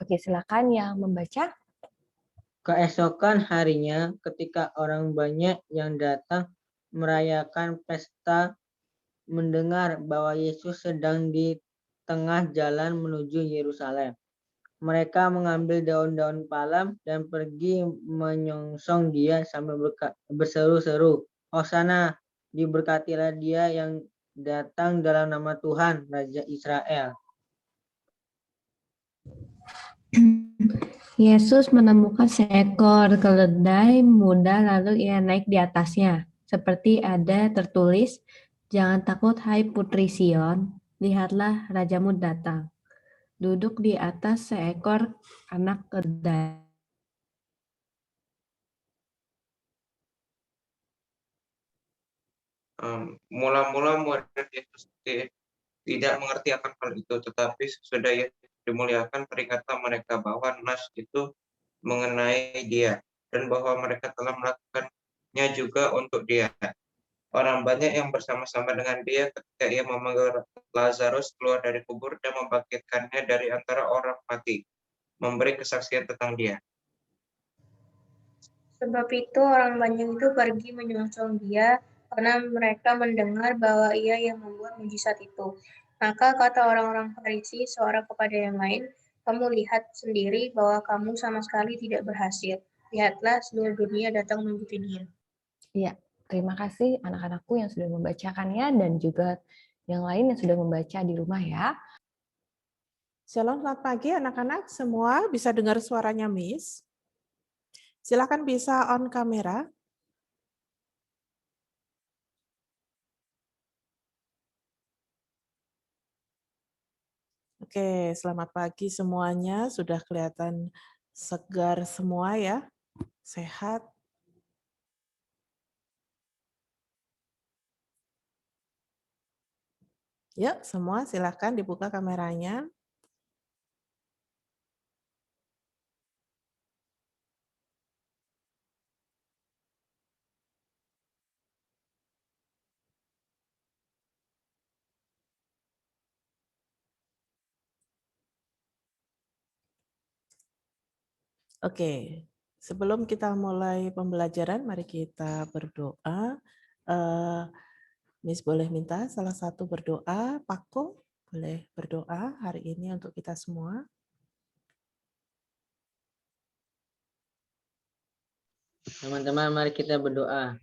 Oke, silakan yang membaca. Keesokan harinya, ketika orang banyak yang datang merayakan pesta, mendengar bahwa Yesus sedang di tengah jalan menuju Yerusalem. Mereka mengambil daun-daun palem dan pergi menyongsong dia sambil berseru-seru, "Hosana, diberkatilah dia yang datang dalam nama Tuhan, Raja Israel." Yesus menemukan seekor keledai muda lalu ia naik di atasnya. Seperti ada tertulis, "Jangan takut hai putri Sion, lihatlah rajamu datang. Duduk di atas seekor anak keledai." Mula-mula murid Yesus tidak mengerti akan hal itu, tetapi sesudah Yesus dimuliakan peringatlah mereka bahwa nas itu mengenai dia dan bahwa mereka telah melakukannya juga untuk dia. Orang banyak yang bersama-sama dengan dia ketika ia memanggil Lazarus keluar dari kubur dan membangkitkannya dari antara orang mati, memberi kesaksian tentang dia. Sebab itu orang banyak itu pergi menyongsong dia, karena mereka mendengar bahwa ia yang membuat mujizat itu. Maka kata orang-orang Farisi seorang kepada yang lain, "Kamu lihat sendiri bahwa kamu sama sekali tidak berhasil. Lihatlah, seluruh dunia datang mengikuti dia." Iya, terima kasih anak-anakku yang sudah membacakannya dan juga yang lain yang sudah membaca di rumah ya. Shalom, selamat pagi anak-anak semua. Bisa dengar suaranya Miss? Silakan bisa on kamera. Oke, selamat pagi semuanya. Sudah kelihatan segar semua ya, sehat. Yuk, semua silakan dibuka kameranya. Oke, sebelum kita mulai pembelajaran, mari kita berdoa. Miss boleh minta salah satu berdoa, Pako boleh berdoa hari ini untuk kita semua. Teman-teman, mari kita berdoa.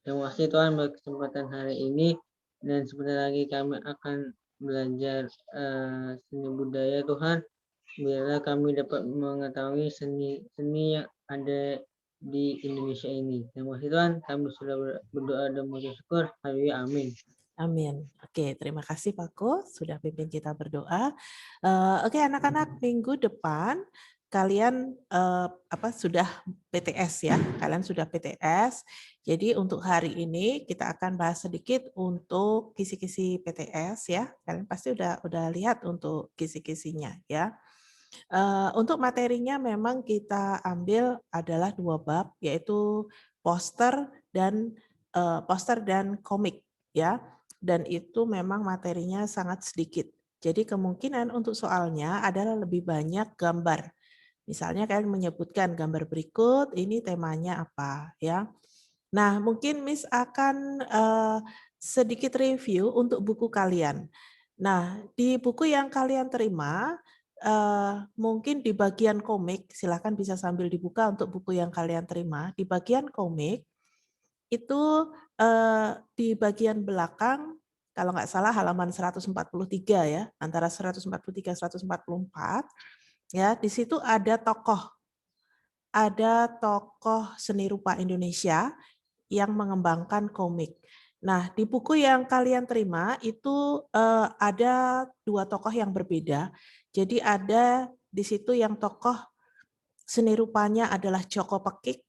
Terima kasih Tuhan buat kesempatan hari ini, dan sebentar lagi kami akan belajar seni budaya Tuhan. Biarlah kami dapat mengetahui seni yang ada di Indonesia ini. Terima kasih Tuhan, kami sudah berdoa dan bersyukur. Haleluya, amin. Amin. Oke, terima kasih Pak Ko sudah pimpin kita berdoa. Oke, anak-anak, minggu depan kalian sudah PTS ya? Kalian sudah PTS. Jadi untuk hari ini kita akan bahas sedikit untuk kisi-kisi PTS ya. Kalian pasti udah lihat untuk kisi-kisinya ya. Untuk materinya memang kita ambil adalah 2 bab, yaitu poster dan komik ya. Dan itu memang materinya sangat sedikit. Jadi kemungkinan untuk soalnya adalah lebih banyak gambar. Misalnya kalian menyebutkan gambar berikut, ini temanya apa ya. Nah, mungkin Miss akan sedikit review untuk buku kalian. Nah, di buku yang kalian terima, mungkin di bagian komik, silakan bisa sambil dibuka untuk buku yang kalian terima. Di bagian komik, itu di bagian belakang, kalau nggak salah halaman 143 ya, antara 143 144, ya, di situ ada tokoh seni rupa Indonesia yang mengembangkan komik. Nah, di buku yang kalian terima itu ada 2 tokoh yang berbeda. Jadi ada di situ yang tokoh seni rupanya adalah Joko Pekik.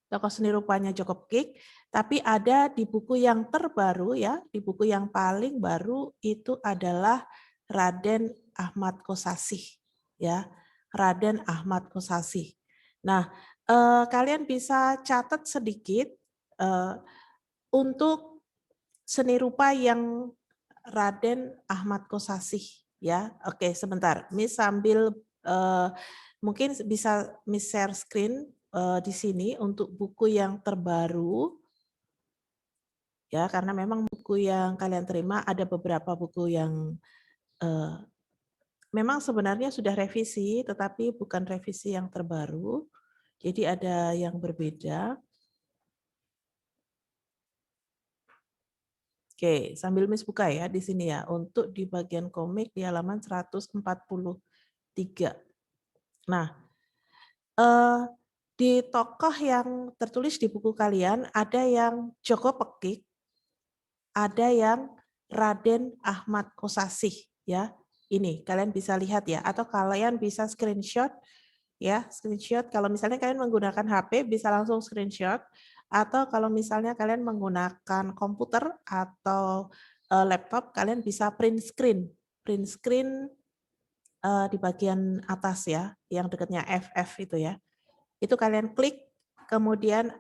Tokoh seni rupanya Joko Pekik, tapi ada di buku yang terbaru ya, di buku yang paling baru itu adalah Raden Ahmad Kosasih ya. Raden Ahmad Kosasih. Nah, kalian bisa catat sedikit untuk seni rupa yang Raden Ahmad Kosasih ya. Oke, sebentar. Miss sambil mungkin bisa Miss share screen di sini untuk buku yang terbaru. Ya, karena memang buku yang kalian terima ada beberapa buku yang memang sebenarnya sudah revisi, tetapi bukan revisi yang terbaru. Jadi ada yang berbeda. Oke, sambil Miss buka ya di sini ya, untuk di bagian komik di halaman 143. Nah, di tokoh yang tertulis di buku kalian ada yang Joko Pekik, ada yang Raden Ahmad Kosasih ya. Ini kalian bisa lihat ya, atau kalian bisa screenshot ya, screenshot. Kalau misalnya kalian menggunakan HP bisa langsung screenshot, atau kalau misalnya kalian menggunakan komputer atau laptop, kalian bisa print screen di bagian atas ya, yang dekatnya FF itu ya. Itu kalian klik, kemudian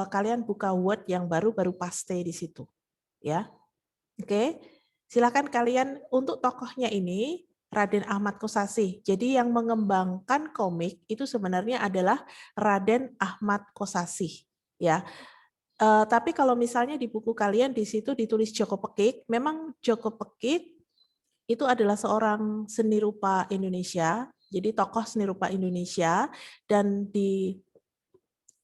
kalian buka Word yang baru paste di situ ya. Oke, silakan kalian untuk tokohnya ini Raden Ahmad Kosasih. Jadi yang mengembangkan komik itu sebenarnya adalah Raden Ahmad Kosasih ya. Tapi kalau misalnya di buku kalian di situ ditulis Joko Pekik, memang Joko Pekik itu adalah seorang seni rupa Indonesia. Jadi tokoh seni rupa Indonesia, dan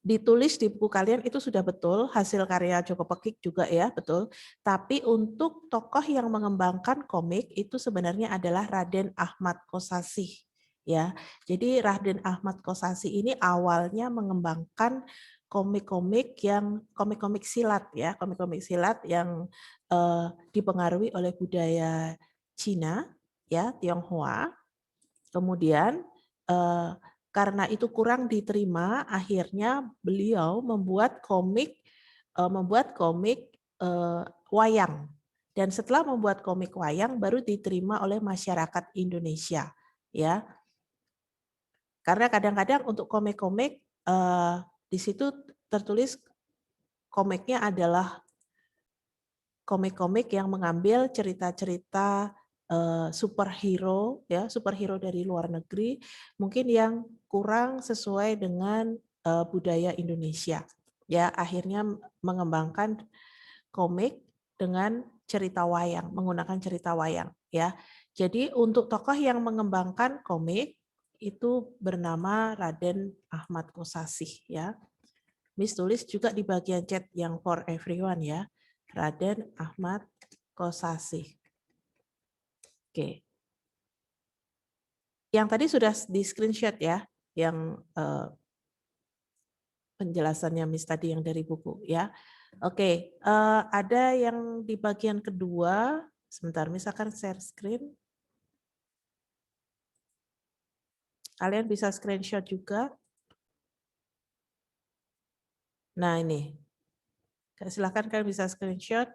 ditulis di buku kalian itu sudah betul, hasil karya Joko Pekik juga ya, betul. Tapi untuk tokoh yang mengembangkan komik itu sebenarnya adalah Raden Ahmad Kosasih ya. Jadi Raden Ahmad Kosasih ini awalnya mengembangkan komik-komik silat ya, komik-komik silat yang dipengaruhi oleh budaya Cina ya, Tionghoa. Kemudian karena itu kurang diterima, akhirnya beliau membuat komik wayang. Dan setelah membuat komik wayang baru diterima oleh masyarakat Indonesia, ya. Karena kadang-kadang untuk komik-komik di situ tertulis komiknya adalah komik-komik yang mengambil cerita-cerita superhero ya, superhero dari luar negeri, mungkin yang kurang sesuai dengan budaya Indonesia. Ya, akhirnya mengembangkan komik dengan cerita wayang, menggunakan cerita wayang ya. Jadi untuk tokoh yang mengembangkan komik itu bernama Raden Ahmad Kosasih ya. Miss tulis juga di bagian chat yang for everyone ya. Raden Ahmad Kosasih. Oke. Yang tadi sudah di screenshot ya, yang penjelasannya Miss tadi yang dari buku ya. Oke, ada yang di bagian kedua. Sebentar, misalkan share screen. Kalian bisa screenshot juga. Nah ini, silakan kalian bisa screenshot.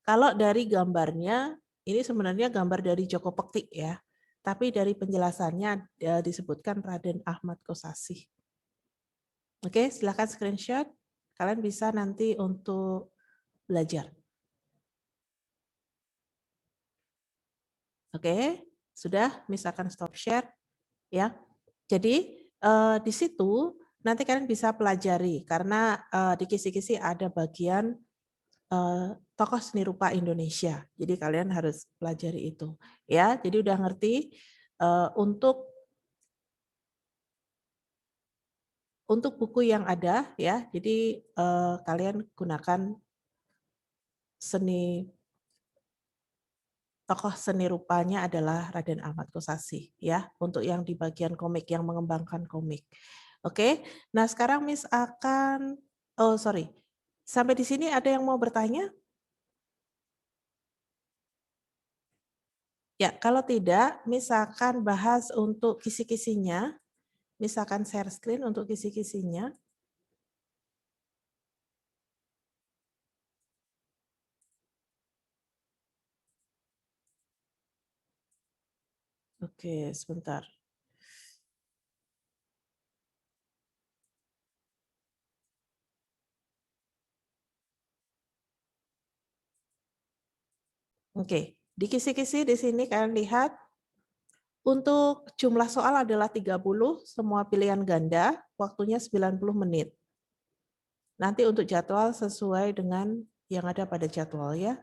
Kalau dari gambarnya, ini sebenarnya gambar dari Joko Pekik ya. Tapi dari penjelasannya disebutkan Raden Ahmad Kosasih. Oke, silakan screenshot. Kalian bisa nanti untuk belajar. Oke, sudah, misalkan stop share ya. Jadi di situ nanti kalian bisa pelajari karena di kisi-kisi ada bagian tokoh seni rupa Indonesia. Jadi kalian harus pelajari itu ya. Jadi udah ngerti untuk buku yang ada ya. Jadi kalian gunakan tokoh seni rupanya adalah Raden Ahmad Kosasih ya, untuk yang di bagian komik yang mengembangkan komik. Oke. Nah, sekarang Miss akan Sampai di sini ada yang mau bertanya? Ya, kalau tidak, Miss akan bahas untuk kisi-kisinya. Miss akan share screen untuk kisi-kisinya. Oke, sebentar. Oke, Di kisi-kisi di sini kalian lihat, untuk jumlah soal adalah 30, semua pilihan ganda, waktunya 90 menit. Nanti untuk jadwal sesuai dengan yang ada pada jadwal ya.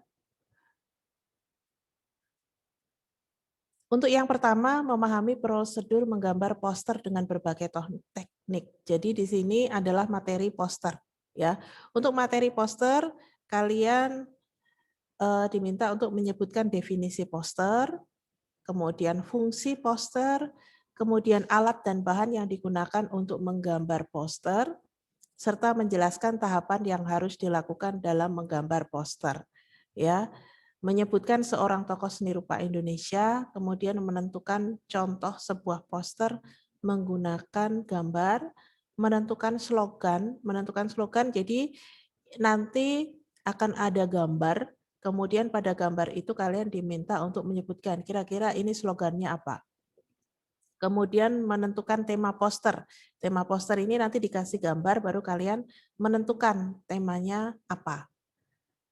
Untuk yang pertama, memahami prosedur menggambar poster dengan berbagai teknik. Jadi di sini adalah materi poster ya. Untuk materi poster, kalian diminta untuk menyebutkan definisi poster, kemudian fungsi poster, kemudian alat dan bahan yang digunakan untuk menggambar poster, serta menjelaskan tahapan yang harus dilakukan dalam menggambar poster. Ya, menyebutkan seorang tokoh seni rupa Indonesia, kemudian menentukan contoh sebuah poster menggunakan gambar, menentukan slogan, jadi nanti akan ada gambar, kemudian pada gambar itu kalian diminta untuk menyebutkan kira-kira ini slogannya apa. Kemudian menentukan tema poster. Tema poster ini nanti dikasih gambar, baru kalian menentukan temanya apa.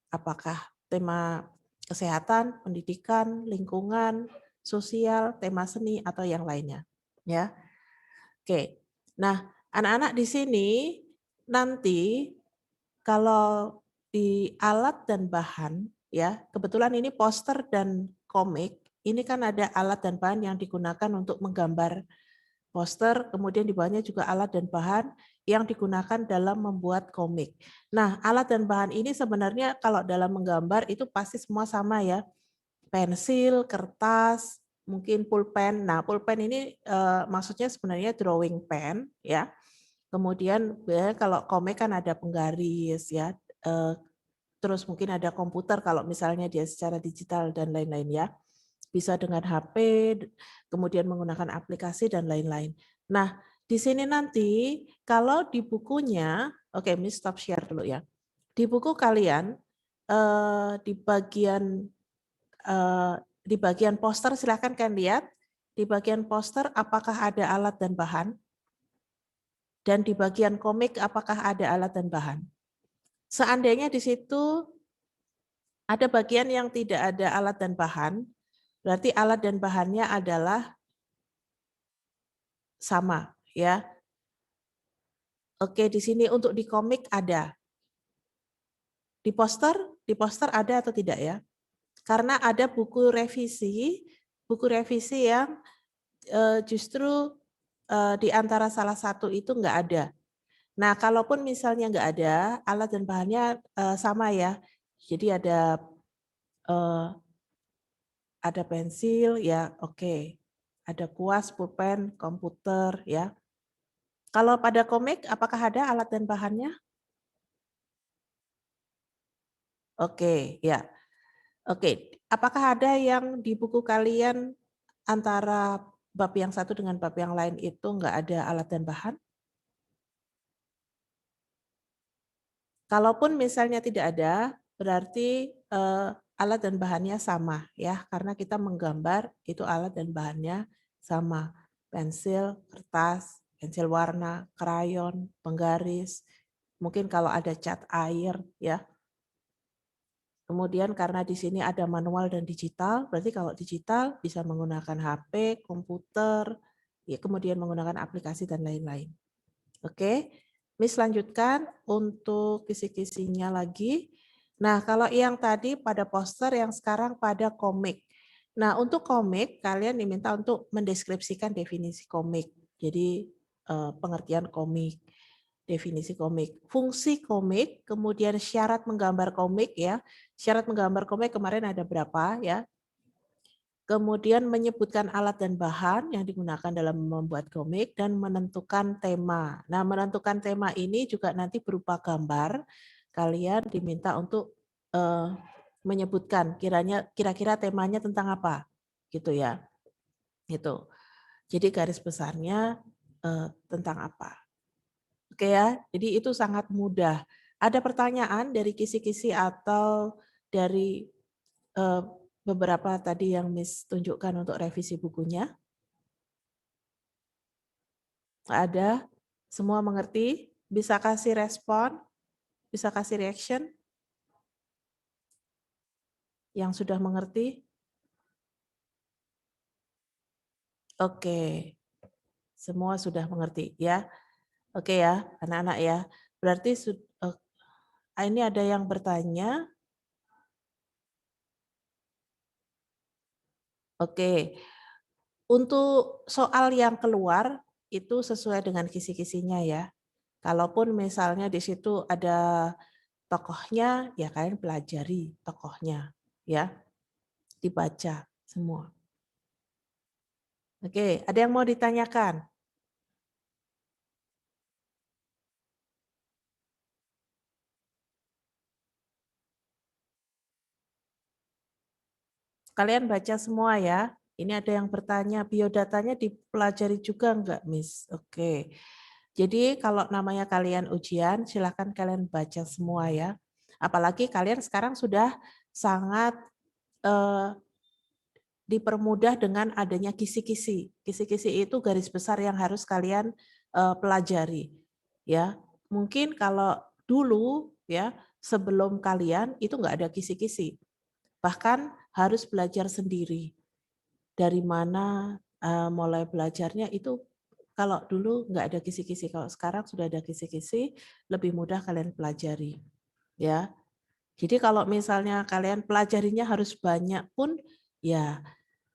Apakah tema kesehatan, pendidikan, lingkungan, sosial, tema seni, atau yang lainnya. Ya, oke. Nah, anak-anak di sini nanti kalau di alat dan bahan, ya kebetulan ini poster dan komik, ini kan ada alat dan bahan yang digunakan untuk menggambar poster, kemudian di bawahnya juga alat dan bahan yang digunakan dalam membuat komik. Nah, alat dan bahan ini sebenarnya kalau dalam menggambar itu pasti semua sama ya. Pensil, kertas, mungkin pulpen. Nah, pulpen ini maksudnya sebenarnya drawing pen ya. Kemudian kalau komik kan ada penggaris ya. Terus mungkin ada komputer kalau misalnya dia secara digital dan lain-lain ya. Bisa dengan HP, kemudian menggunakan aplikasi dan lain-lain. Nah, di sini nanti kalau di bukunya, oke, Miss stop share dulu ya. Di buku kalian di bagian poster silakan kalian lihat. Di bagian poster apakah ada alat dan bahan? Dan di bagian komik apakah ada alat dan bahan? Seandainya di situ ada bagian yang tidak ada alat dan bahan, berarti alat dan bahannya adalah sama ya. Oke, di sini untuk di komik ada. Di poster ada atau tidak ya? Karena ada buku revisi yang justru di antara salah satu itu enggak ada. Nah, kalaupun misalnya enggak ada, alat dan bahannya sama ya. Jadi ada pensil ya, oke. Ada kuas, pulpen, komputer ya. Kalau pada komik apakah ada alat dan bahannya? Oke, ya. Oke, apakah ada yang di buku kalian antara bab yang satu dengan bab yang lain itu enggak ada alat dan bahan? Kalaupun misalnya tidak ada, berarti alat dan bahannya sama ya, karena kita menggambar itu alat dan bahannya sama. Pensil, kertas, pensil warna, krayon, penggaris, mungkin kalau ada cat air ya. Kemudian karena di sini ada manual dan digital, berarti kalau digital bisa menggunakan HP, komputer, ya kemudian menggunakan aplikasi dan lain-lain. Oke. Miss lanjutkan untuk kisi-kisinya lagi. Nah, kalau yang tadi pada poster, yang sekarang pada komik. Nah, untuk komik, kalian diminta untuk mendeskripsikan definisi komik. Jadi, pengertian komik, definisi komik, fungsi komik, kemudian syarat menggambar komik ya. Syarat menggambar komik kemarin ada berapa ya. Kemudian menyebutkan alat dan bahan yang digunakan dalam membuat komik dan menentukan tema. Nah, menentukan tema ini juga nanti berupa gambar. Kalian diminta untuk menyebutkan kira-kira temanya tentang apa, gitu ya. Itu. Jadi garis besarnya tentang apa. Oke ya. Jadi itu sangat mudah. Ada pertanyaan dari kisi-kisi atau dari beberapa tadi yang Miss tunjukkan untuk revisi bukunya? Nggak ada? Semua mengerti? Bisa kasih respon? Bisa kasih reaction? Yang sudah mengerti? Oke, semua sudah mengerti ya. Oke ya, anak-anak ya. Berarti ini ada yang bertanya. Oke, untuk soal yang keluar itu sesuai dengan kisi-kisinya ya. Kalaupun misalnya di situ ada tokohnya, ya kalian pelajari tokohnya ya, dibaca semua. Oke, ada yang mau ditanyakan? Kalian baca semua ya. Ini ada yang bertanya, biodatanya dipelajari juga enggak, Miss? Oke. Jadi kalau namanya kalian ujian, silahkan kalian baca semua ya. Apalagi kalian sekarang sudah sangat dipermudah dengan adanya kisi-kisi. Kisi-kisi itu garis besar yang harus kalian pelajari. Ya, mungkin kalau dulu ya sebelum kalian itu enggak ada kisi-kisi. Bahkan harus belajar sendiri. Dari mana mulai belajarnya itu kalau dulu nggak ada kisi-kisi, kalau sekarang sudah ada kisi-kisi, lebih mudah kalian pelajari. Ya, jadi kalau misalnya kalian pelajarinya harus banyak pun, ya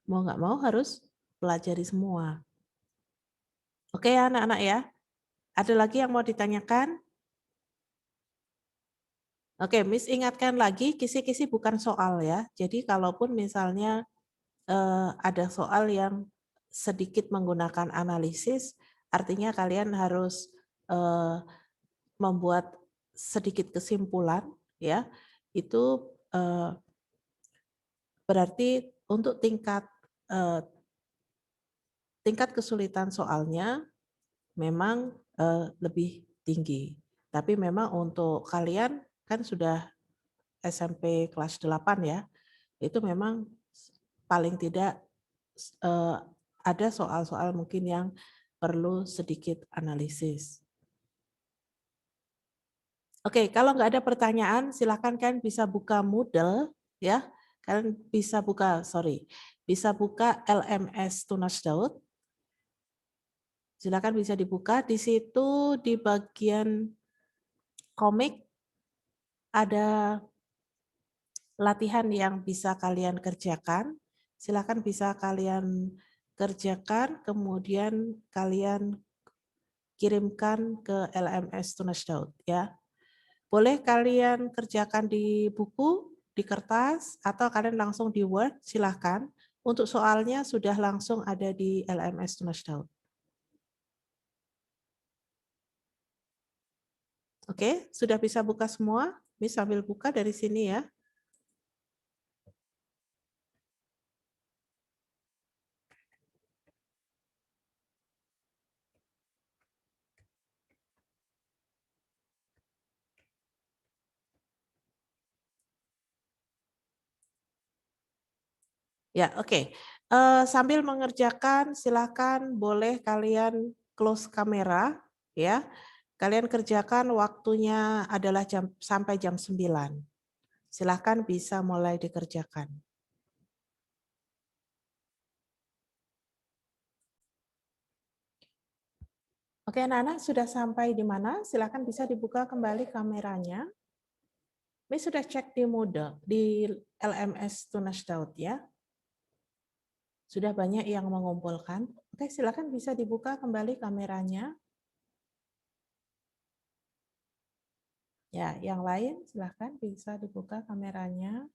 mau nggak mau harus pelajari semua. Oke ya anak-anak ya. Ada lagi yang mau ditanyakan? Oke, Miss ingatkan lagi, kisi-kisi bukan soal ya. Jadi kalaupun misalnya ada soal yang sedikit menggunakan analisis, artinya kalian harus membuat sedikit kesimpulan, ya. Itu berarti untuk tingkat kesulitan soalnya memang lebih tinggi. Tapi memang untuk kalian kan sudah SMP kelas 8 ya, itu memang paling tidak ada soal-soal mungkin yang perlu sedikit analisis. Oke, kalau nggak ada pertanyaan, silakan kalian bisa buka Moodle ya. Kalian bisa buka, bisa buka LMS Tunas Daud. Silakan bisa dibuka. Di situ di bagian komik ada latihan yang bisa kalian kerjakan. Silakan bisa kalian kerjakan, kemudian kalian kirimkan ke LMS Tunas Daud ya. Boleh kalian kerjakan di buku, di kertas, atau kalian langsung di Word, silahkan. Untuk soalnya sudah langsung ada di LMS Tunas Daud. Oke, sudah bisa buka semua? Miss sambil buka dari sini ya. Ya, oke. Sambil mengerjakan, silakan boleh kalian close kamera, ya. Kalian kerjakan waktunya adalah sampai jam 9. Silakan bisa mulai dikerjakan. Oke, anak-anak sudah sampai di mana? Silakan bisa dibuka kembali kameranya. Miss sudah cek di Moodle, di LMS Tunas Daud ya. Sudah banyak yang mengumpulkan. Oke, silakan bisa dibuka kembali kameranya. Ya, yang lain silakan bisa dibuka kameranya.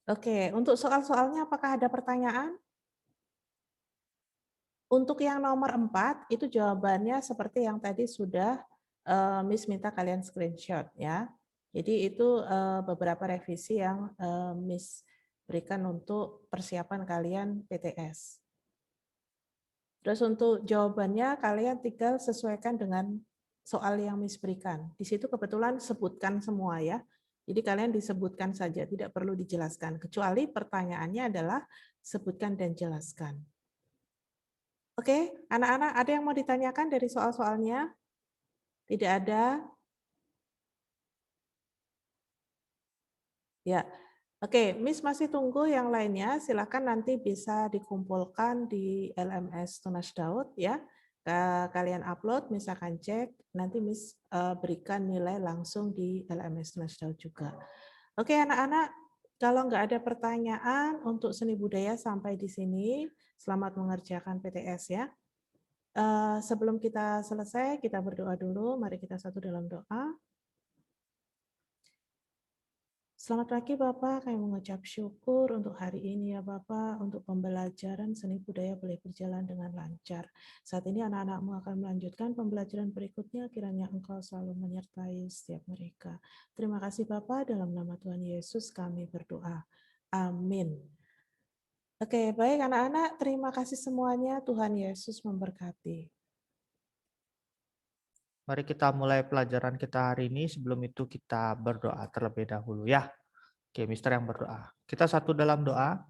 Oke, untuk soal-soalnya apakah ada pertanyaan? Untuk yang nomor 4, itu jawabannya seperti yang tadi sudah Miss minta kalian screenshot ya. Jadi itu beberapa revisi yang Miss berikan untuk persiapan kalian PTS. Terus untuk jawabannya kalian tinggal sesuaikan dengan soal yang Miss berikan. Di situ kebetulan sebutkan semua ya. Jadi kalian disebutkan saja, tidak perlu dijelaskan. Kecuali pertanyaannya adalah sebutkan dan jelaskan. Oke, anak-anak ada yang mau ditanyakan dari soal-soalnya? Tidak ada? Ya, oke, Miss masih tunggu yang lainnya. Silakan nanti bisa dikumpulkan di LMS Tunas Daud ya. Kalian upload, misalkan cek, nanti Miss berikan nilai langsung di LMS Tunas Daud juga. Oke, anak-anak, kalau nggak ada pertanyaan untuk seni budaya sampai di sini, selamat mengerjakan PTS ya. Sebelum kita selesai, kita berdoa dulu. Mari kita satu dalam doa. Selamat pagi Bapak, kami mengucap syukur untuk hari ini ya Bapak, untuk pembelajaran seni budaya boleh berjalan dengan lancar. Saat ini anak-anakmu akan melanjutkan pembelajaran berikutnya, kiranya Engkau selalu menyertai setiap mereka. Terima kasih Bapak, dalam nama Tuhan Yesus kami berdoa. Amin. Oke, baik anak-anak, terima kasih semuanya, Tuhan Yesus memberkati. Mari kita mulai pelajaran kita hari ini. Sebelum itu kita berdoa terlebih dahulu ya. Oke, Mister yang berdoa. Kita satu dalam doa.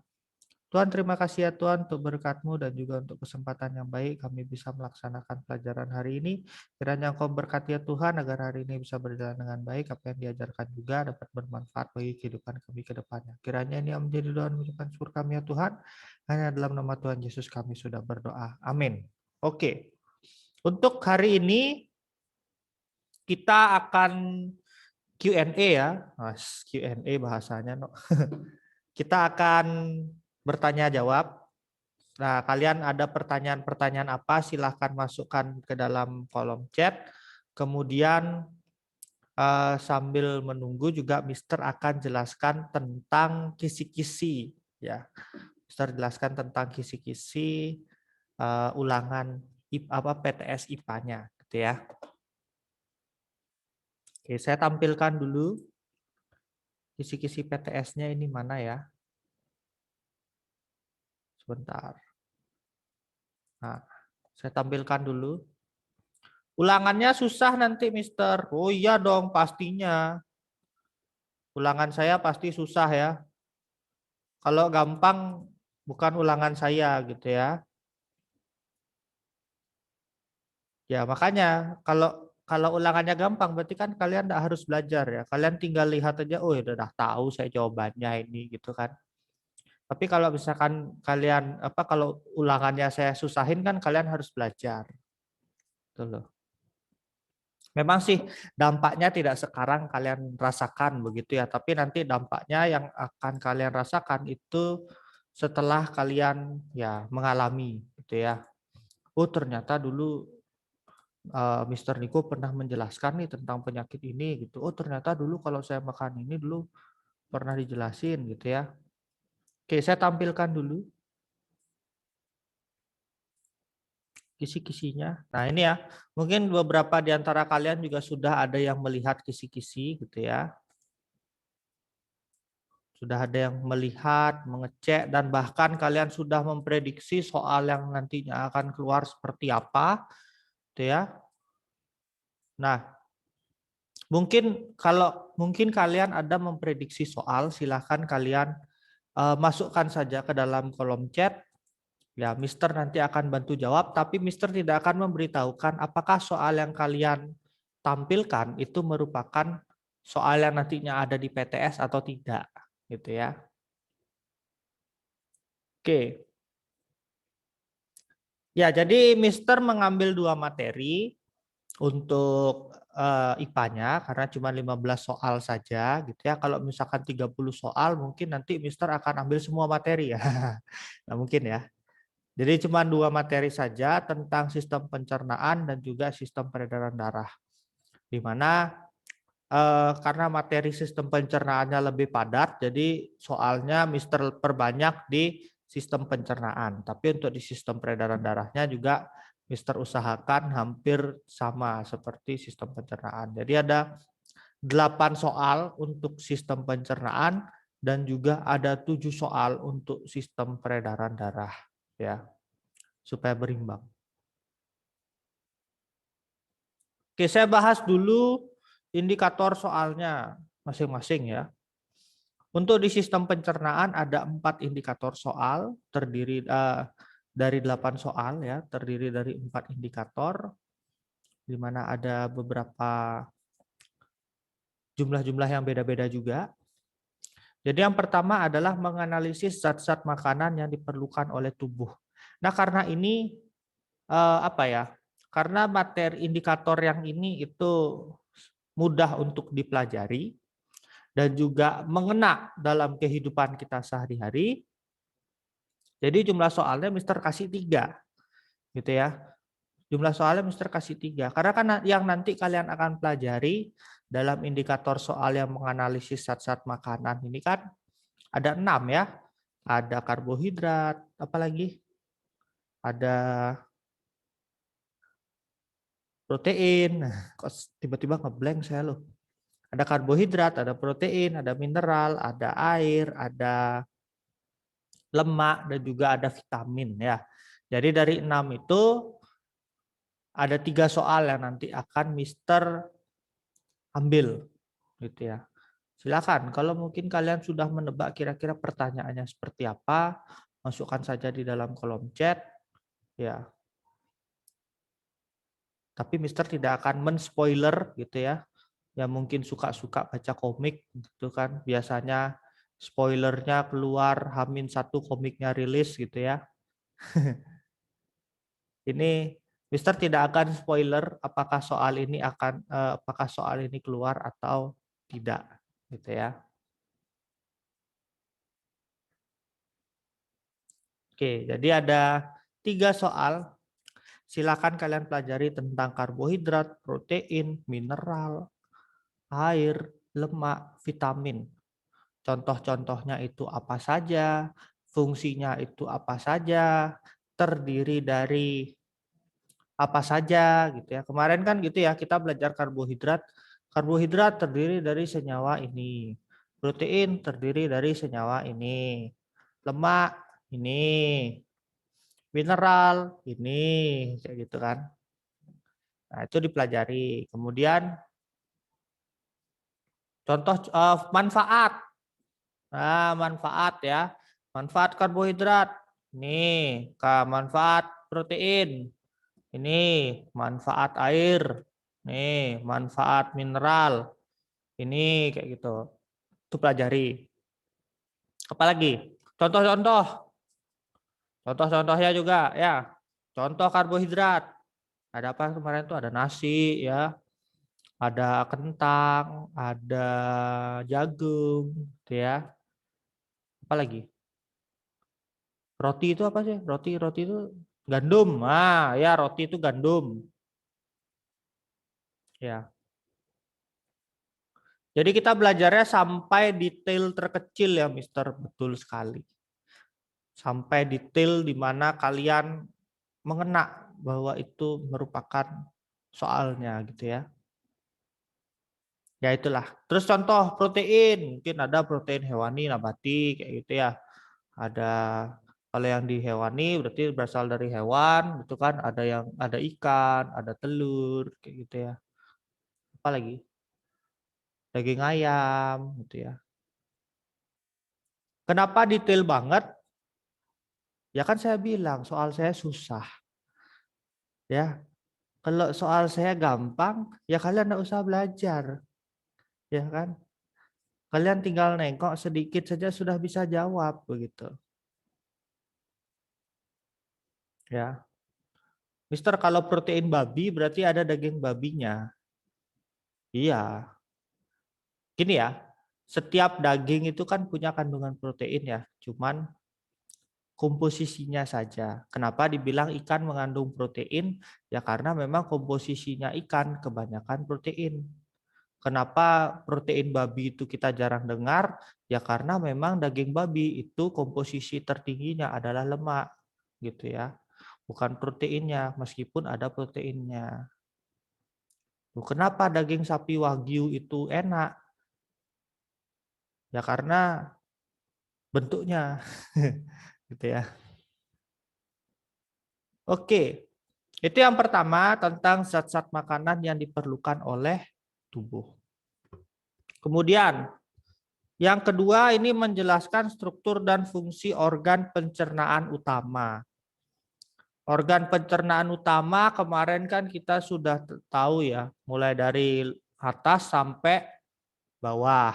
Tuhan, terima kasih ya Tuhan untuk berkat-Mu dan juga untuk kesempatan yang baik kami bisa melaksanakan pelajaran hari ini. Kiranya Engkau berkati ya Tuhan agar hari ini bisa berjalan dengan baik. Apa yang diajarkan juga dapat bermanfaat bagi kehidupan kami ke depannya. Kiranya ini yang menjadi doa dan mengucapkan syukur kami ya Tuhan. Hanya dalam nama Tuhan Yesus kami sudah berdoa. Amin. Oke. Untuk hari ini kita akan Q&A ya. Q&A bahasanya. No. Kita akan bertanya jawab. Nah, kalian ada pertanyaan-pertanyaan apa? Silahkan masukkan ke dalam kolom chat. Kemudian sambil menunggu juga Mister akan jelaskan tentang kisi-kisi. Ya, Mister jelaskan tentang kisi-kisi ulangan PTS IPA-nya, gitu ya. Oke, saya tampilkan dulu kisi-kisi PTS-nya ini mana ya. Sebentar. Nah, saya tampilkan dulu. Ulangannya susah nanti, Mister. Oh iya dong, pastinya. Ulangan saya pasti susah ya. Kalau gampang, bukan ulangan saya gitu ya. Ya, makanya kalau ulangannya gampang, berarti kan kalian tidak harus belajar ya. Kalian tinggal lihat aja, oh ya udah tahu saya jawabannya ini gitu kan. Tapi kalau misalkan kalian kalau ulangannya saya susahin kan kalian harus belajar. Gitu loh. Memang sih dampaknya tidak sekarang kalian rasakan begitu ya, tapi nanti dampaknya yang akan kalian rasakan itu setelah kalian ya mengalami gitu ya. Oh ternyata dulu Mr. Niko pernah menjelaskan nih tentang penyakit ini gitu. Oh ternyata dulu kalau saya makan ini dulu pernah dijelasin gitu ya. Oke, saya tampilkan dulu kisi-kisinya. Nah ini ya, mungkin beberapa di antara kalian juga sudah ada yang melihat kisi-kisi gitu ya. Sudah ada yang melihat, mengecek, dan bahkan kalian sudah memprediksi soal yang nantinya akan keluar seperti apa gitu ya. Nah, mungkin kalian ada memprediksi soal, silahkan kalian masukkan saja ke dalam kolom chat. Ya, Mister nanti akan bantu jawab, tapi Mister tidak akan memberitahukan apakah soal yang kalian tampilkan itu merupakan soal yang nantinya ada di PTS atau tidak, gitu ya. Oke. Ya, jadi Mister mengambil 2 materi untuk IPA-nya karena cuma 15 soal saja gitu ya. Kalau misalkan 30 soal mungkin nanti Mister akan ambil semua materi ya. Nah, mungkin ya. Jadi cuma 2 materi saja tentang sistem pencernaan dan juga sistem peredaran darah. Di mana karena materi sistem pencernaannya lebih padat, jadi soalnya Mister perbanyak di sistem pencernaan. Tapi untuk di sistem peredaran darahnya juga Mister usahakan hampir sama seperti sistem pencernaan. Jadi ada 8 soal untuk sistem pencernaan dan juga ada 7 soal untuk sistem peredaran darah ya, supaya berimbang. Oke, saya bahas dulu indikator soalnya masing-masing ya. Untuk di sistem pencernaan ada 4 indikator soal, terdiri dari 8 soal ya, terdiri dari 4 indikator. di mana ada beberapa jumlah-jumlah yang beda-beda juga. Jadi yang pertama adalah menganalisis zat-zat makanan yang diperlukan oleh tubuh. Nah, karena ini karena materi indikator yang ini itu mudah untuk dipelajari dan juga mengena dalam kehidupan kita sehari-hari. Jadi jumlah soalnya Mister kasih 3, gitu ya. Jumlah soalnya Mister kasih 3. Karena kan yang nanti kalian akan pelajari dalam indikator soal yang menganalisis zat-zat makanan ini kan ada 6 ya. Ada karbohidrat, apalagi? Ada protein. Kok tiba-tiba ngeblank saya loh. Ada karbohidrat, ada protein, ada mineral, ada air, ada lemak, dan juga ada vitamin ya. Jadi dari 6 itu ada 3 soal yang nanti akan Mister ambil gitu ya. Silakan kalau mungkin kalian sudah menebak kira-kira pertanyaannya seperti apa, masukkan saja di dalam kolom chat ya. Tapi Mister tidak akan men-spoiler gitu ya. Yang mungkin suka-suka baca komik gitu kan, biasanya spoilernya keluar H-1 komiknya rilis gitu ya. Ini Mister tidak akan spoiler apakah soal ini keluar atau tidak gitu ya. Oke, jadi ada 3 soal. Silakan kalian pelajari tentang karbohidrat, protein, mineral, air, lemak, vitamin. Contoh-contohnya itu apa saja, fungsinya itu apa saja, terdiri dari apa saja gitu ya. Kemarin kan gitu ya, kita belajar karbohidrat. Karbohidrat terdiri dari senyawa ini. Protein terdiri dari senyawa ini. Lemak ini. Mineral ini, kayak gitu kan. Nah, itu dipelajari. Kemudian contoh manfaat. Nah, manfaat ya. Manfaat karbohidrat. Ini, manfaat protein. Ini, manfaat air. Nih, manfaat mineral. Ini kayak gitu. Itu pelajari. Apalagi? Contoh-contoh. Contoh-contohnya juga ya. Contoh karbohidrat. Ada apa kemarin tuh? Ada nasi ya. Ada kentang, ada jagung, gitu ya. Apa lagi? Roti itu apa sih? Roti itu gandum. Ah, ya roti itu gandum. Ya. Jadi kita belajarnya sampai detail terkecil ya, Mister, betul sekali. Sampai detail di mana kalian mengena bahwa itu merupakan soalnya gitu ya. Ya itulah. Terus contoh protein, mungkin ada protein hewani, nabati kayak gitu ya. Ada kalau yang di hewani berarti berasal dari hewan, itu kan ada ikan, ada telur kayak gitu ya. Apa lagi? Daging ayam gitu ya. Kenapa detail banget? Ya kan saya bilang soal saya susah. Ya. Kalau soal saya gampang, ya kalian enggak usah belajar. Ya kan? Kalian tinggal nengok sedikit saja sudah bisa jawab begitu. Ya. Mister, kalau protein babi berarti ada daging babinya. Iya. Gini ya, setiap daging itu kan punya kandungan protein ya, cuman komposisinya saja. Kenapa dibilang ikan mengandung protein? Ya karena memang komposisinya ikan kebanyakan protein. Kenapa protein babi itu kita jarang dengar? Ya karena memang daging babi itu komposisi tertingginya adalah lemak, gitu ya. Bukan proteinnya, meskipun ada proteinnya. Kenapa daging sapi wagyu itu enak? Ya karena bentuknya, gitu ya. Oke, itu yang pertama tentang zat-zat makanan yang diperlukan oleh tubuh. Kemudian, yang kedua ini menjelaskan struktur dan fungsi organ pencernaan utama. Organ pencernaan utama kemarin kan kita sudah tahu ya, mulai dari atas sampai bawah.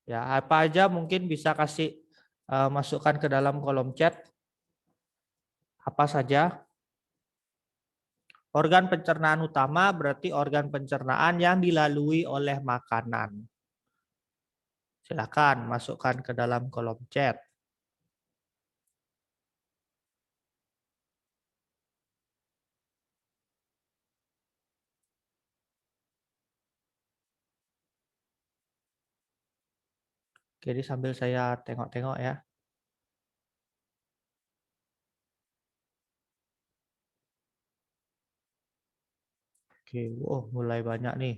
Ya, apa aja mungkin bisa kasih masukkan ke dalam kolom chat. Apa saja? Organ pencernaan utama berarti organ pencernaan yang dilalui oleh makanan. Silakan masukkan ke dalam kolom chat. Jadi sambil saya tengok-tengok ya. Oke, mulai banyak nih.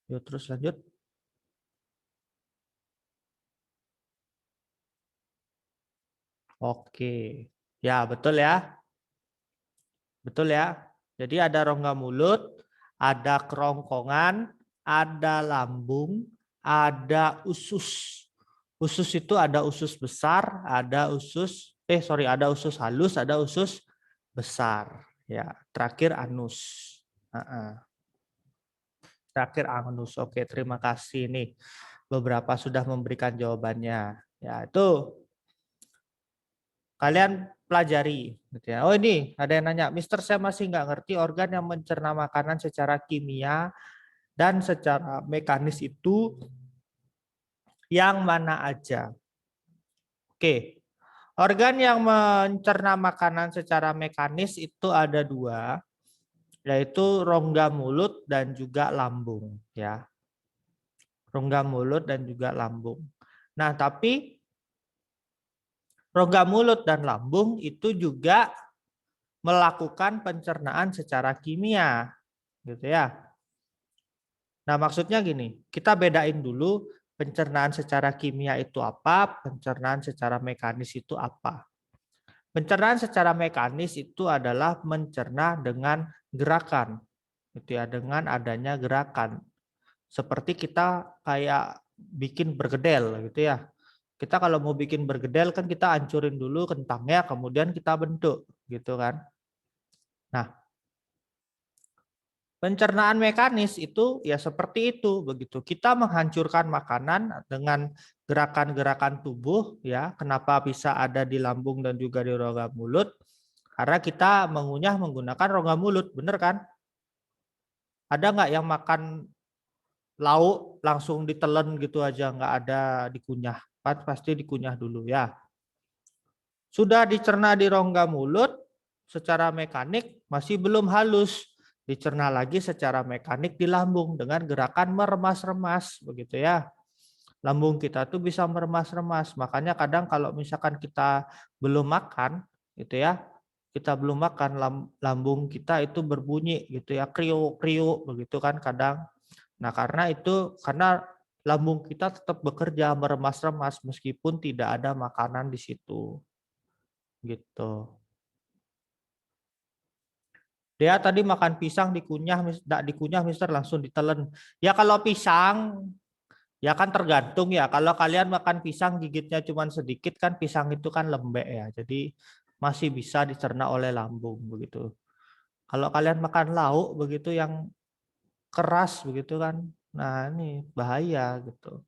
Yuk terus lanjut. Oke. Ya, betul ya. Betul ya. Jadi ada rongga mulut, ada kerongkongan, ada lambung, ada usus. Usus itu ada usus besar, ada ada usus halus, ada usus besar. Ya, terakhir anus. Terakhir anus. Oke, terima kasih nih. Beberapa sudah memberikan jawabannya. Ya, itu kalian pelajari. Gitu ya. Oh ini ada yang nanya, Mister saya masih nggak ngerti organ yang mencerna makanan secara kimia dan secara mekanis itu yang mana aja. Oke, organ yang mencerna makanan secara mekanis itu ada dua, yaitu rongga mulut dan juga lambung. Ya, rongga mulut dan juga lambung. Nah, tapi rongga mulut dan lambung itu juga melakukan pencernaan secara kimia, gitu ya. Nah, maksudnya gini, kita bedain dulu pencernaan secara kimia itu apa, pencernaan secara mekanis itu apa. Pencernaan secara mekanis itu adalah mencerna dengan gerakan, gitu ya, dengan adanya gerakan. Seperti kita kayak bikin bergedel, gitu ya. Kita kalau mau bikin bergedel kan kita hancurin dulu kentangnya, kemudian kita bentuk, gitu kan. Nah, pencernaan mekanis itu ya seperti itu, begitu. Kita menghancurkan makanan dengan gerakan-gerakan tubuh, ya. Kenapa bisa ada di lambung dan juga di rongga mulut? Karena kita mengunyah menggunakan rongga mulut, bener kan? Ada nggak yang makan lauk langsung ditelen gitu aja, nggak ada dikunyah? Pasti dikunyah dulu ya. Sudah dicerna di rongga mulut secara mekanik masih belum halus. Dicerna lagi secara mekanik di lambung dengan gerakan meremas-remas begitu ya. Lambung kita tuh bisa meremas-remas. Makanya kadang kalau misalkan kita belum makan gitu ya, kita belum makan lambung kita itu berbunyi gitu ya, kriuk-kriuk begitu kan kadang. Nah, karena lambung kita tetap bekerja meremas-remas meskipun tidak ada makanan di situ. Gitu. Dia tadi makan pisang dikunyah, tidak dikunyah Mister langsung ditelan. Ya kalau pisang, ya kan tergantung ya. Kalau kalian makan pisang gigitnya cuma sedikit kan pisang itu kan lembek ya. Jadi masih bisa dicerna oleh lambung begitu. Kalau kalian makan lauk begitu yang keras begitu kan, nah ini bahaya gitu.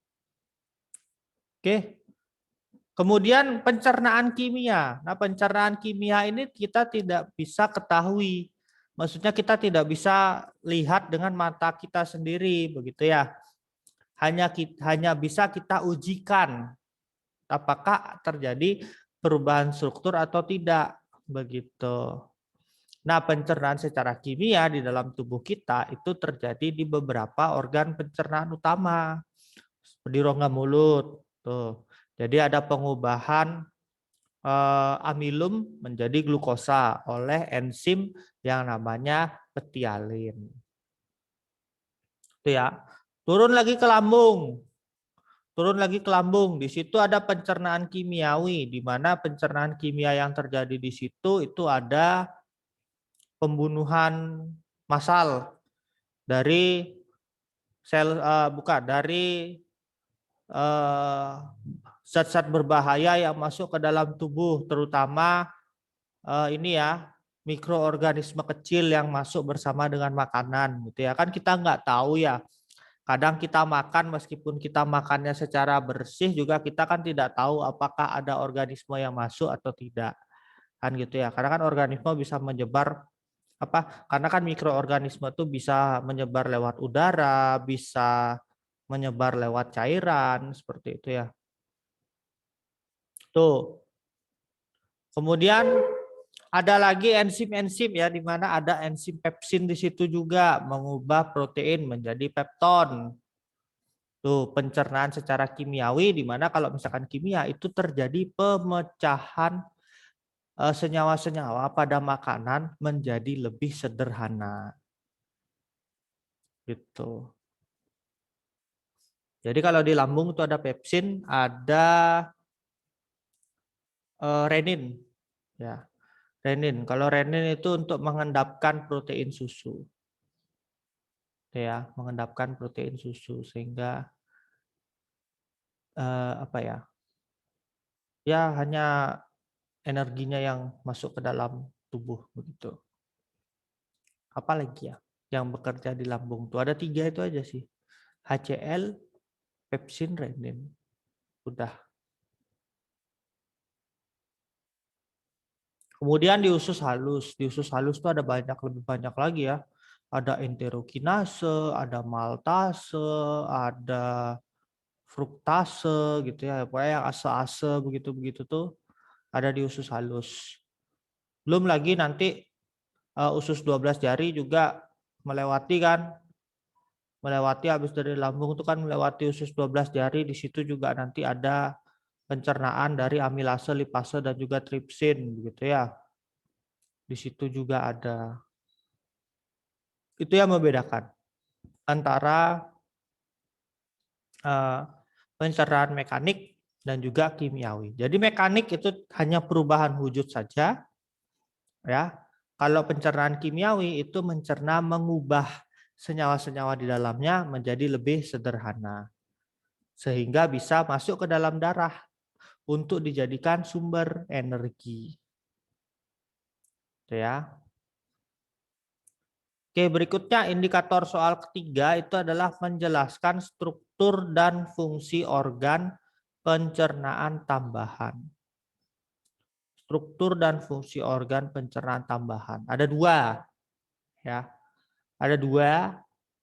Oke. Kemudian pencernaan kimia. Nah pencernaan kimia ini kita tidak bisa ketahui. Maksudnya kita tidak bisa lihat dengan mata kita sendiri begitu ya. Hanya bisa kita ujikan apakah terjadi perubahan struktur atau tidak begitu. Nah, pencernaan secara kimia di dalam tubuh kita itu terjadi di beberapa organ pencernaan utama. Di rongga mulut tuh. Jadi ada pengubahan amilum menjadi glukosa oleh enzim yang namanya petialin. Itu ya. Turun lagi ke lambung. Turun lagi ke lambung. Di situ ada pencernaan kimiawi, di mana pencernaan kimia yang terjadi di situ itu ada pembunuhan massal dari sel dari zat-zat berbahaya yang masuk ke dalam tubuh, terutama ini ya, mikroorganisme kecil yang masuk bersama dengan makanan gitu ya. Kan kita nggak tahu ya. Kadang kita makan meskipun kita makannya secara bersih juga kita kan tidak tahu apakah ada organisme yang masuk atau tidak. Kan gitu ya. Karena kan organisme bisa menyebar karena kan mikroorganisme itu bisa menyebar lewat udara, bisa menyebar lewat cairan seperti itu ya. Tuh. Kemudian ada lagi enzim-enzim ya, di mana ada enzim pepsin di situ juga mengubah protein menjadi pepton. Tuh, pencernaan secara kimiawi, di mana kalau misalkan kimia itu terjadi pemecahan senyawa-senyawa pada makanan menjadi lebih sederhana. Gitu. Jadi kalau di lambung itu ada pepsin, ada renin, ya. Renin. Kalau renin itu untuk mengendapkan protein susu. Ya, mengendapkan protein susu sehingga ya hanya energinya yang masuk ke dalam tubuh begitu. Apalagi ya yang bekerja di lambung tuh ada 3 itu aja sih. HCl, pepsin, renin. Udah. Kemudian di usus halus itu ada lebih banyak lagi ya. Ada enterokinase, ada maltase, ada fruktase gitu ya. Pokoknya yang ase-ase begitu-begitu tuh ada di usus halus. Belum lagi nanti usus 12 jari juga melewati habis dari lambung itu kan melewati usus 12 jari, di situ juga nanti ada pencernaan dari amilase, lipase dan juga tripsin begitu ya. Di situ juga ada. Itu yang membedakan antara pencernaan mekanik dan juga kimiawi. Jadi mekanik itu hanya perubahan wujud saja ya. Kalau pencernaan kimiawi itu mencerna mengubah senyawa-senyawa di dalamnya menjadi lebih sederhana sehingga bisa masuk ke dalam darah untuk dijadikan sumber energi. Ya. Oke, berikutnya indikator soal ketiga itu adalah menjelaskan struktur dan fungsi organ pencernaan tambahan. Struktur dan fungsi organ pencernaan tambahan. Ada 2. Ya. Ada 2,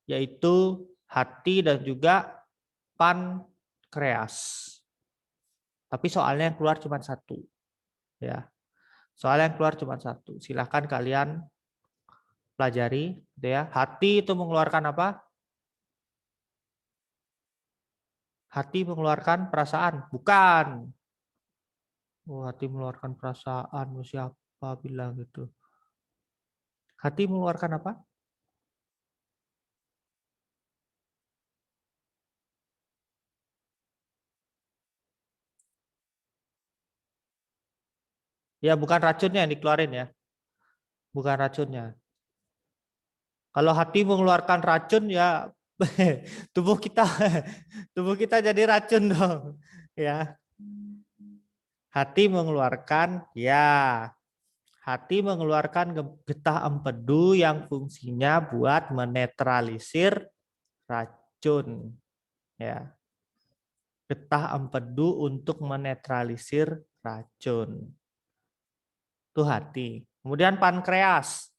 yaitu hati dan juga pankreas. Tapi soalnya yang keluar cuma 1. Ya. Soalnya yang keluar cuma 1. Silahkan kalian pelajari. Ya. Hati itu mengeluarkan apa? Hati mengeluarkan perasaan. Bukan. Oh, hati mengeluarkan perasaan. Siapa bilang gitu? Hati mengeluarkan apa? Ya, bukan racunnya yang dikeluarin ya. Bukan racunnya. Kalau hati mengeluarkan racun ya tubuh kita jadi racun dong. Ya. Hati mengeluarkan getah empedu yang fungsinya buat menetralisir racun. Ya. Getah empedu untuk menetralisir racun. Itu hati. Kemudian pankreas.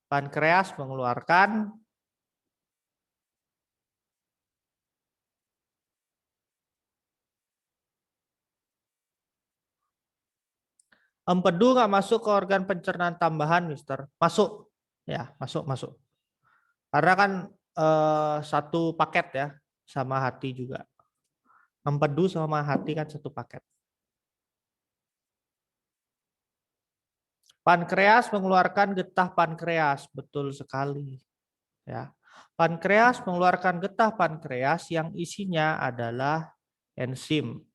Pankreas mengeluarkan empedu nggak masuk ke organ pencernaan tambahan, Mister? Masuk. Ya, masuk. Karena kan satu paket ya sama hati juga. Empedu sama hati kan satu paket. Pankreas mengeluarkan getah pankreas, betul sekali. Ya. Pankreas mengeluarkan getah pankreas yang isinya adalah enzim,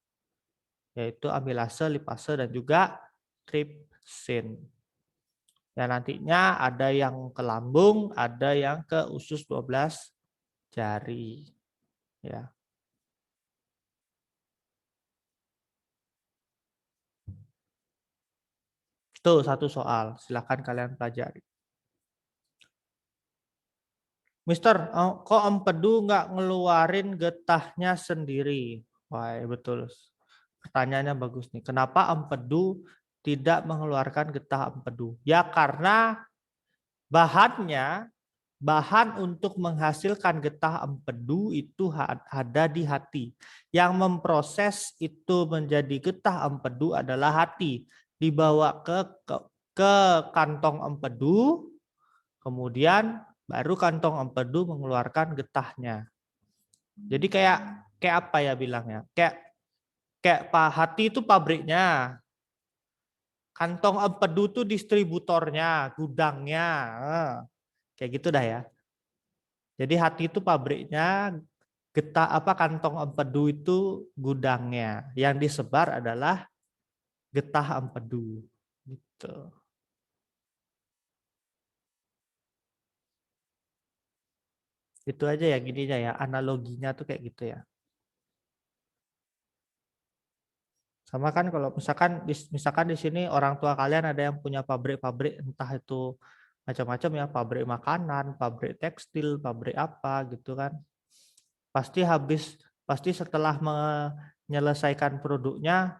yaitu amilase, lipase, dan juga tripsin. Ya, nantinya ada yang ke lambung, ada yang ke usus 12 jari. Ya. Tuh satu soal, silakan kalian pelajari. Mister, kok empedu nggak ngeluarin getahnya sendiri? Wah, betul. Pertanyaannya bagus nih. Kenapa empedu tidak mengeluarkan getah empedu? Ya karena bahan untuk menghasilkan getah empedu itu ada di hati. Yang memproses itu menjadi getah empedu adalah hati. Dibawa ke kantong empedu, kemudian baru kantong empedu mengeluarkan getahnya. Jadi kayak apa ya bilangnya? Kayak hati itu pabriknya. Kantong empedu itu distributornya, gudangnya. Kayak gitu dah ya. Jadi hati itu pabriknya, kantong empedu itu gudangnya. Yang disebar adalah getah empedu. Gitu. Itu aja ya gininya ya, analoginya tuh kayak gitu ya. Sama kan kalau misalkan di sini orang tua kalian ada yang punya pabrik-pabrik, entah itu macam-macam ya, pabrik makanan, pabrik tekstil, pabrik apa gitu kan. Pasti setelah menyelesaikan produknya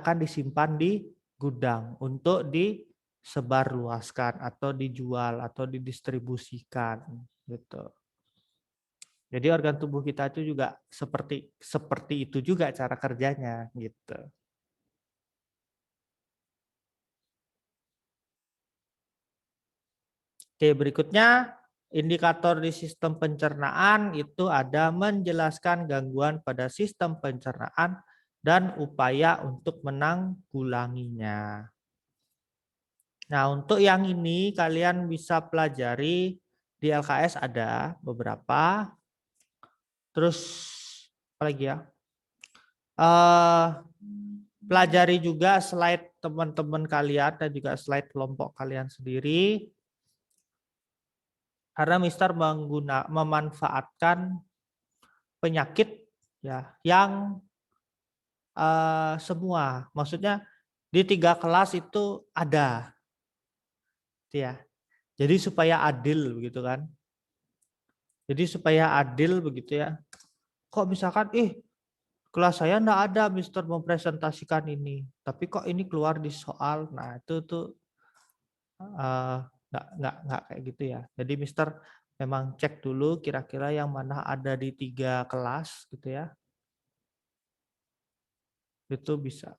akan disimpan di gudang untuk disebarluaskan atau dijual atau didistribusikan gitu. Jadi organ tubuh kita itu juga seperti itu juga cara kerjanya gitu. Oke, berikutnya indikator di sistem pencernaan itu ada menjelaskan gangguan pada sistem pencernaan dan upaya untuk menanggulanginya. Nah, untuk yang ini kalian bisa pelajari di LKS ada beberapa. Terus apa lagi ya? Pelajari juga slide teman-teman kalian dan juga slide kelompok kalian sendiri. Karena Mister memanfaatkan penyakit ya yang semua, maksudnya di 3 kelas itu ada, ya. Jadi supaya adil begitu kan? Jadi supaya adil begitu ya. Kok misalkan, kelas saya enggak ada Mister mempresentasikan ini, tapi kok ini keluar di soal, nah itu tuh nggak kayak gitu ya. Jadi Mister memang cek dulu kira-kira yang mana ada di 3 kelas gitu ya. Itu bisa.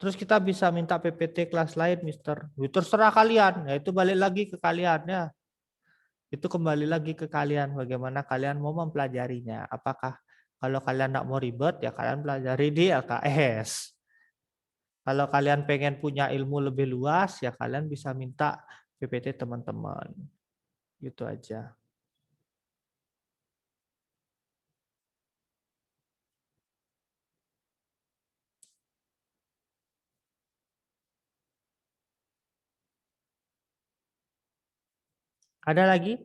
Terus kita bisa minta PPT kelas lain, Mister. Terserah kalian, ya itu balik lagi ke kalian ya. Itu kembali lagi ke kalian bagaimana kalian mau mempelajarinya. Apakah kalau kalian nggak mau ribet ya kalian pelajari di LKS. Kalau kalian pengen punya ilmu lebih luas ya kalian bisa minta PPT teman-teman. Gitu aja. Ada lagi?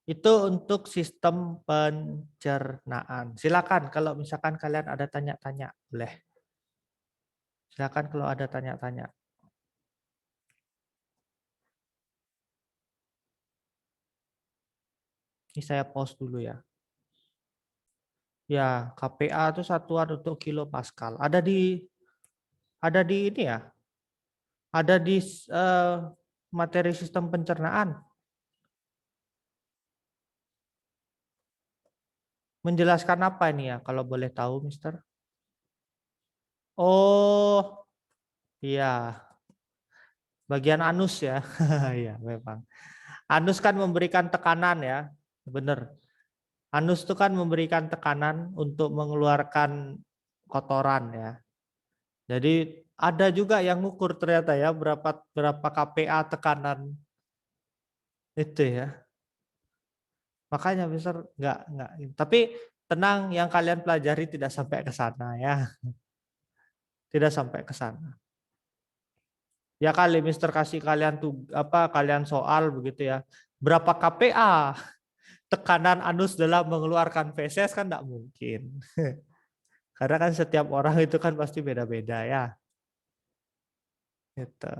Itu untuk sistem pencernaan. Silakan kalau misalkan kalian ada tanya-tanya, boleh. Silakan kalau ada tanya-tanya. Ini saya pause dulu ya. Ya, KPA itu satuan untuk kilopascal. Ada di ini ya. Ada di materi sistem pencernaan. Menjelaskan apa ini ya kalau boleh tahu, Mister? Oh, iya. Bagian anus ya. Iya, memang. Anus kan memberikan tekanan ya. Benar. Anus itu kan memberikan tekanan untuk mengeluarkan kotoran ya. Jadi ada juga yang ngukur ternyata ya berapa KPA tekanan itu ya. Makanya Mister enggak. Tapi tenang, yang kalian pelajari tidak sampai ke sana ya. Tidak sampai ke sana. Ya kali Mister kasih kalian kalian soal begitu ya. Berapa KPA tekanan anus dalam mengeluarkan feses kan enggak mungkin. Karena kan setiap orang itu kan pasti beda-beda ya. Gitu.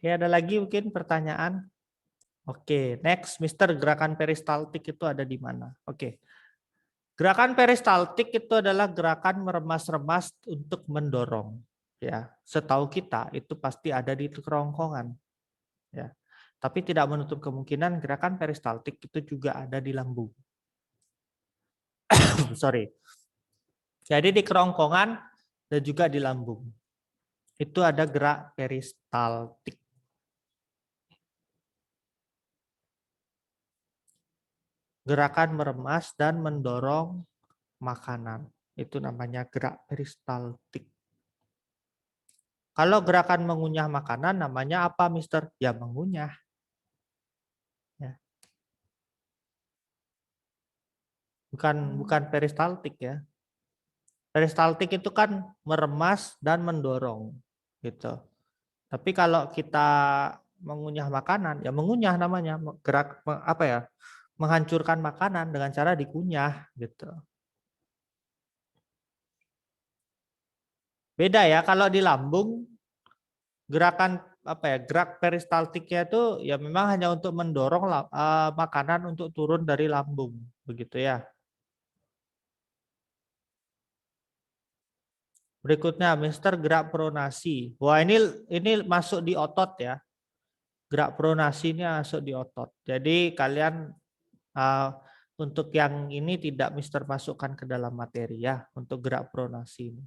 Oke, ada lagi mungkin pertanyaan? Oke, next, Mister, gerakan peristaltik itu ada di mana? Oke. Gerakan peristaltik itu adalah gerakan meremas-remas untuk mendorong. Ya, setahu kita itu pasti ada di kerongkongan. Ya. Tapi tidak menutup kemungkinan gerakan peristaltik itu juga ada di lambung. Sorry. Jadi di kerongkongan dan juga di lambung. Itu ada gerak peristaltik. Gerakan meremas dan mendorong makanan. Itu namanya gerak peristaltik. Kalau gerakan mengunyah makanan namanya apa, Mister? Ya mengunyah. Ya. Bukan peristaltik ya. Peristaltik itu kan meremas dan mendorong gitu. Tapi kalau kita mengunyah makanan, ya mengunyah namanya, gerak apa ya? Menghancurkan makanan dengan cara dikunyah gitu. Beda ya, kalau di lambung gerakan apa ya? Gerak peristaltiknya itu ya memang hanya untuk mendorong makanan untuk turun dari lambung, begitu ya. Berikutnya, Mister, gerak pronasi. Wah, ini masuk di otot ya. Gerak pronasi ini masuk di otot. Jadi kalian untuk yang ini tidak Mister masukkan ke dalam materi ya, untuk gerak pronasi ini.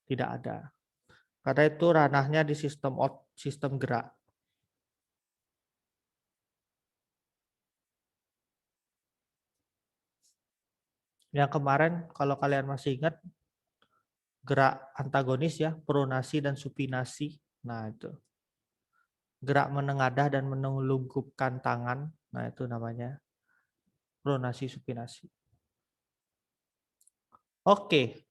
Tidak ada. Karena itu ranahnya di sistem gerak. Yang kemarin kalau kalian masih ingat gerak antagonis ya, pronasi dan supinasi. Nah, itu. Gerak menengadah dan menelungkupkan tangan. Nah, itu namanya pronasi supinasi. Oke.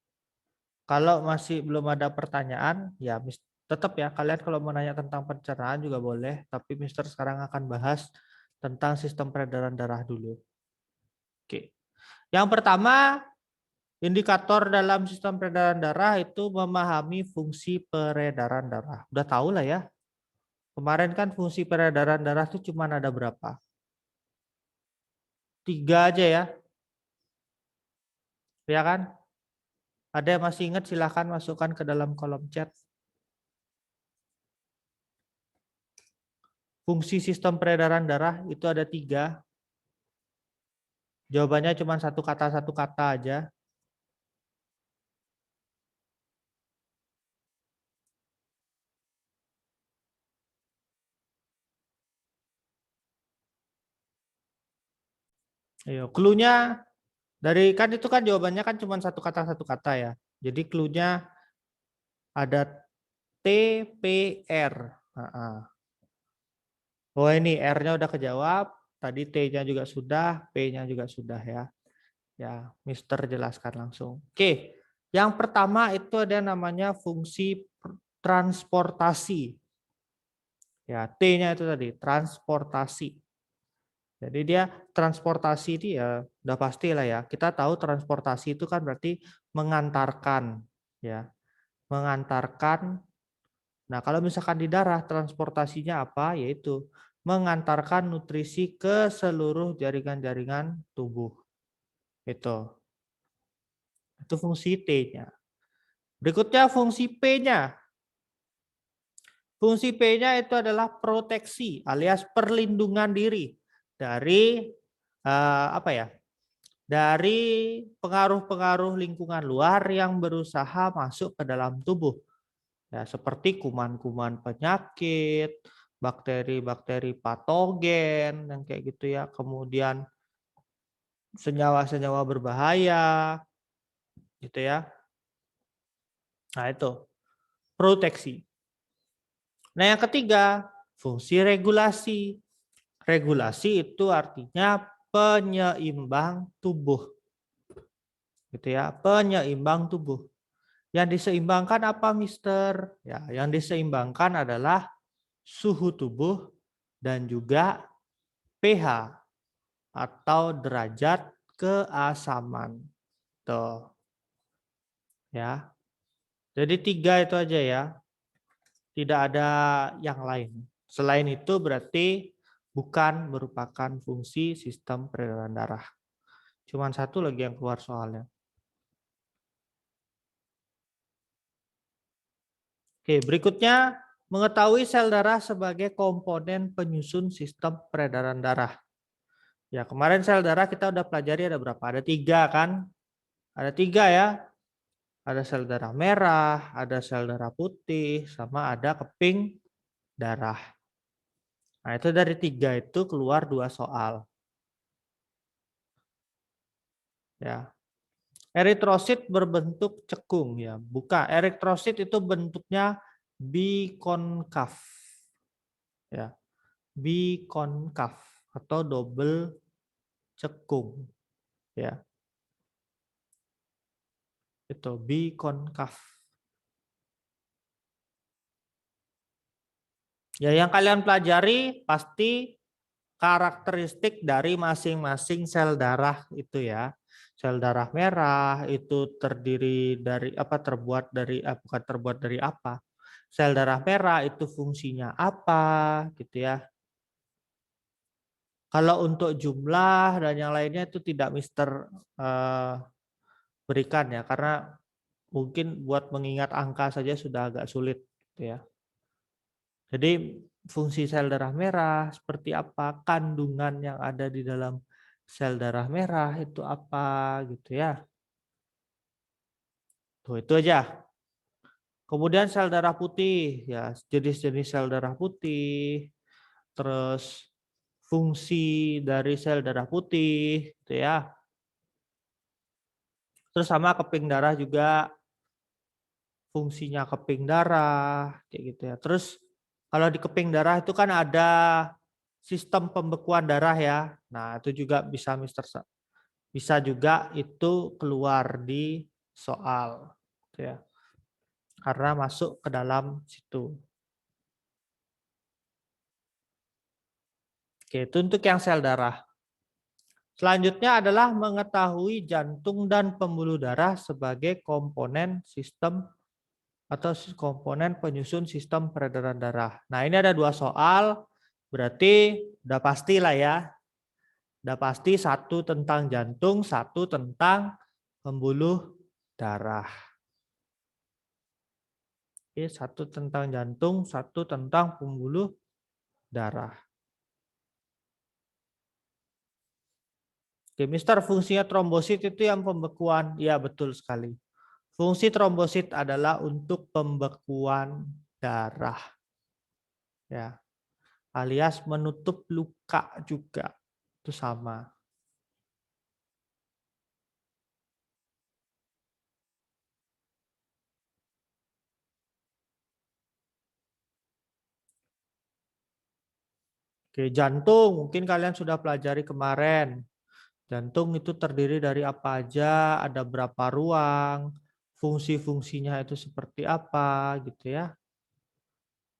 Kalau masih belum ada pertanyaan, ya tetap ya kalian kalau mau nanya tentang pencernaan juga boleh, tapi Mister sekarang akan bahas tentang sistem peredaran darah dulu. Oke. Yang pertama, indikator dalam sistem peredaran darah itu memahami fungsi peredaran darah. Udah tahu lah ya. Kemarin kan fungsi peredaran darah itu cuma ada berapa? 3 aja ya. Ya kan? Ada yang masih ingat silahkan masukkan ke dalam kolom chat. Fungsi sistem peredaran darah itu ada 3. Jawabannya cuma satu kata aja. Ayo, clue-nya dari kan itu kan jawabannya kan cuma satu kata ya. Jadi clue-nya ada TPR. Oh ini R-nya udah kejawab, tadi T-nya juga sudah, P-nya juga sudah ya. Ya, Mister jelaskan langsung. Oke, yang pertama itu ada namanya fungsi transportasi. Ya, T-nya itu tadi, transportasi. Jadi dia transportasi itu ya udah pasti lah ya. Kita tahu transportasi itu kan berarti mengantarkan ya. Mengantarkan. Nah, kalau misalkan di darah transportasinya apa? Yaitu mengantarkan nutrisi ke seluruh jaringan-jaringan tubuh. Itu fungsi T-nya. Berikutnya fungsi P-nya. Fungsi P-nya itu adalah proteksi alias perlindungan diri dari apa ya? Dari pengaruh-pengaruh lingkungan luar yang berusaha masuk ke dalam tubuh. Ya, seperti kuman-kuman penyakit, bakteri-bakteri patogen yang kayak gitu ya. Kemudian senyawa-senyawa berbahaya gitu ya. Nah, itu proteksi. Nah, yang ketiga, fungsi regulasi. Regulasi itu artinya penyeimbang tubuh. Gitu ya, penyeimbang tubuh. Yang diseimbangkan apa, Mister? Ya, yang diseimbangkan adalah suhu tubuh, dan juga pH atau derajat keasaman. Tuh. Ya. Jadi 3 itu aja ya. Tidak ada yang lain. Selain itu berarti bukan merupakan fungsi sistem peredaran darah. Cuman satu lagi yang keluar soalnya. Oke, berikutnya mengetahui sel darah sebagai komponen penyusun sistem peredaran darah. Ya, kemarin sel darah kita udah pelajari ada berapa? Ada 3 kan? Ada 3 ya. Ada sel darah merah, ada sel darah putih, sama ada keping darah. Nah, itu dari 3 itu keluar 2 soal. Ya. Eritrosit berbentuk cekung ya, bukan. Eritrosit itu bentuknya bikonkav. Ya. Bikonkav atau double cekung. Ya. Itu bikonkav. Ya, yang kalian pelajari pasti karakteristik dari masing-masing sel darah itu ya. Sel darah merah itu terdiri dari apa, terbuat dari bukan terbuat dari apa. Sel darah merah itu fungsinya apa gitu ya. Kalau untuk jumlah dan yang lainnya itu tidak Mister berikan ya, karena mungkin buat mengingat angka saja sudah agak sulit gitu ya. Jadi fungsi sel darah merah seperti apa, kandungan yang ada di dalam sel darah merah itu apa gitu ya. Tuh, itu aja. Kemudian sel darah putih ya, jenis-jenis sel darah putih, terus fungsi dari sel darah putih gitu ya. Terus sama keping darah juga, fungsinya keping darah kayak gitu ya. Terus kalau di keping darah itu kan ada sistem pembekuan darah ya. Nah, itu juga bisa bisa juga itu keluar di soal gitu ya. Karena masuk ke dalam situ. Oke, itu untuk yang sel darah. Selanjutnya adalah mengetahui jantung dan pembuluh darah sebagai komponen sistem atau komponen penyusun sistem peredaran darah. Nah, ini ada 2 soal, berarti udah pastilah ya. Udah pasti 1 tentang jantung, 1 tentang pembuluh darah. Oke, 1 tentang jantung, 1 tentang pembuluh darah. Oke, Mister, fungsinya trombosit itu yang pembekuan. Ya, betul sekali. Fungsi trombosit adalah untuk pembekuan darah. Ya. Alias menutup luka juga. Itu sama. Oke, jantung mungkin kalian sudah pelajari kemarin. Jantung itu terdiri dari apa aja, ada berapa ruang, fungsi-fungsinya itu seperti apa gitu ya.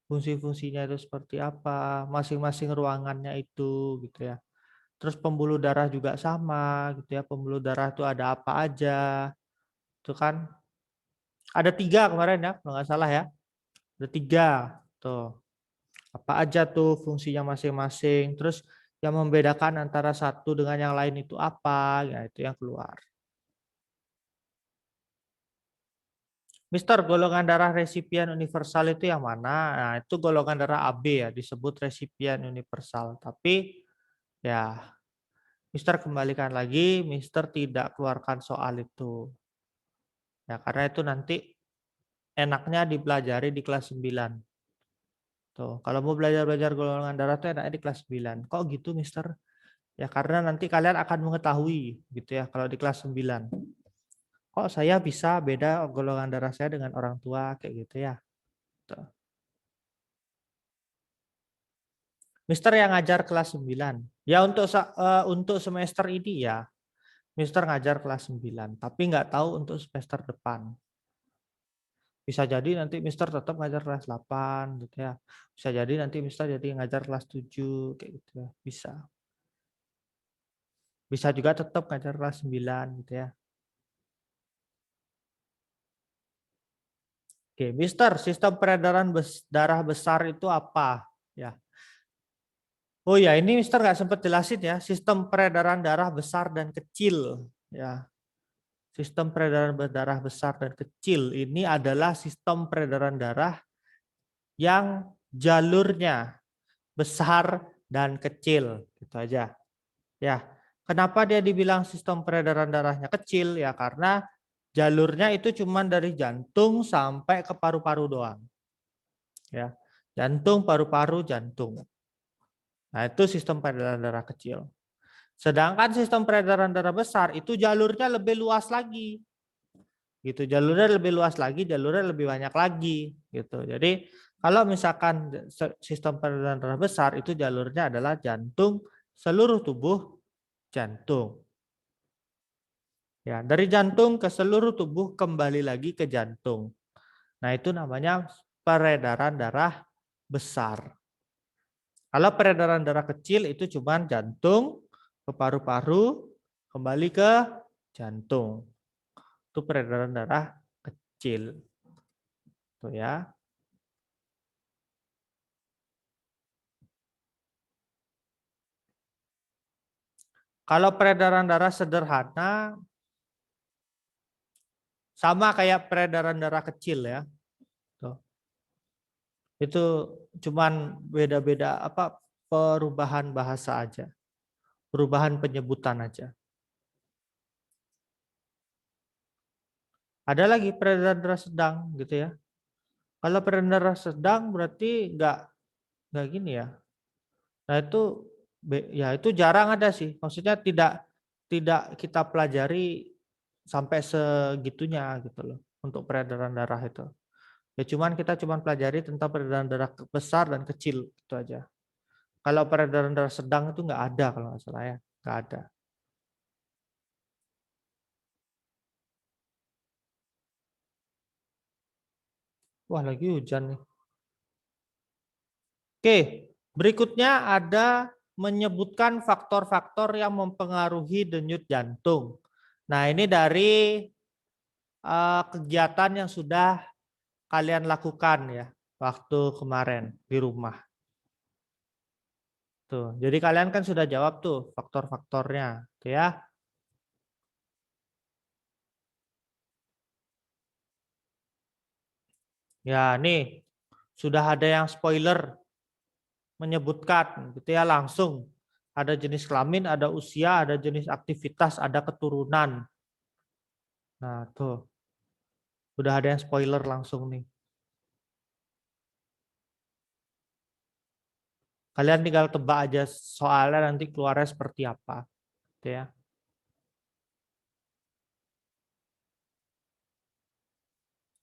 Fungsi-fungsinya itu seperti apa, masing-masing ruangannya itu gitu ya. Terus pembuluh darah juga sama gitu ya. Pembuluh darah itu ada apa aja. Itu kan ada 3 kemarin ya, kalau nggak salah ya. Ada 3 tuh. Apa aja tuh fungsinya masing-masing. Terus yang membedakan antara satu dengan yang lain itu apa, ya itu yang keluar. Mister, golongan darah resipien universal itu yang mana? Nah, itu golongan darah AB ya, disebut resipien universal. Tapi ya, Mister kembalikan lagi, Mister tidak keluarkan soal itu. Ya, karena itu nanti enaknya dipelajari di kelas 9. Tuh, kalau mau belajar-belajar golongan darah itu enaknya di kelas 9. Kok gitu, Mister? Ya, karena nanti kalian akan mengetahui gitu ya kalau di kelas 9. Kok saya bisa beda golongan darah saya dengan orang tua kayak gitu ya. Tuh. Mister yang ngajar kelas 9. Ya untuk semester ini ya. Mister ngajar kelas 9, tapi nggak tahu untuk semester depan. Bisa jadi nanti Mister tetap ngajar kelas 8 gitu ya. Bisa jadi nanti Mister jadi ngajar kelas 7 kayak gitu ya. Bisa. Bisa juga tetap ngajar kelas 9 gitu ya. Oke, Mister, sistem peredaran darah besar itu apa? Ya. Oh ya, ini Mister nggak sempat jelasin ya, sistem peredaran darah besar dan kecil. Ya, sistem peredaran darah besar dan kecil ini adalah sistem peredaran darah yang jalurnya besar dan kecil, gitu aja. Ya, kenapa dia dibilang sistem peredaran darahnya kecil? Ya, karena jalurnya itu cuma dari jantung sampai ke paru-paru doang. Ya, jantung, paru-paru, jantung. Nah, itu sistem peredaran darah kecil. Sedangkan sistem peredaran darah besar itu jalurnya lebih luas lagi. Gitu, jalurnya lebih luas lagi, jalurnya lebih banyak lagi gitu. Jadi, kalau misalkan sistem peredaran darah besar itu jalurnya adalah jantung, seluruh tubuh jantung. Ya, dari jantung ke seluruh tubuh kembali lagi ke jantung. Nah, itu namanya peredaran darah besar. Kalau peredaran darah kecil itu cuma jantung ke paru-paru, kembali ke jantung. Itu peredaran darah kecil. Tuh ya. Kalau peredaran darah sederhana sama kayak peredaran darah kecil ya. Tuh. Itu cuman beda-beda apa perubahan bahasa aja. Perubahan penyebutan aja. Ada lagi peredaran darah sedang gitu ya. Kalau peredaran darah sedang berarti nggak gini ya. Nah itu ya itu jarang ada sih. Maksudnya tidak kita pelajari sampai segitunya gitu loh untuk peredaran darah itu. Ya kita cuman pelajari tentang peredaran darah besar dan kecil itu aja. Kalau peredaran darah sedang itu nggak ada kalau nggak salah ya, nggak ada. Wah lagi hujan nih. Oke, berikutnya ada menyebutkan faktor-faktor yang mempengaruhi denyut jantung. Nah ini dari kegiatan yang sudah kalian lakukan ya waktu kemarin di rumah. Tuh, jadi kalian kan sudah jawab tuh faktor-faktornya, tuh ya. Ya, nih sudah ada yang spoiler menyebutkan gitu ya langsung. Ada jenis kelamin, ada usia, ada jenis aktivitas, ada keturunan. Nah, tuh. Udah ada yang spoiler langsung nih. Kalian tinggal tebak aja soalnya nanti keluarnya seperti apa. Gitu ya.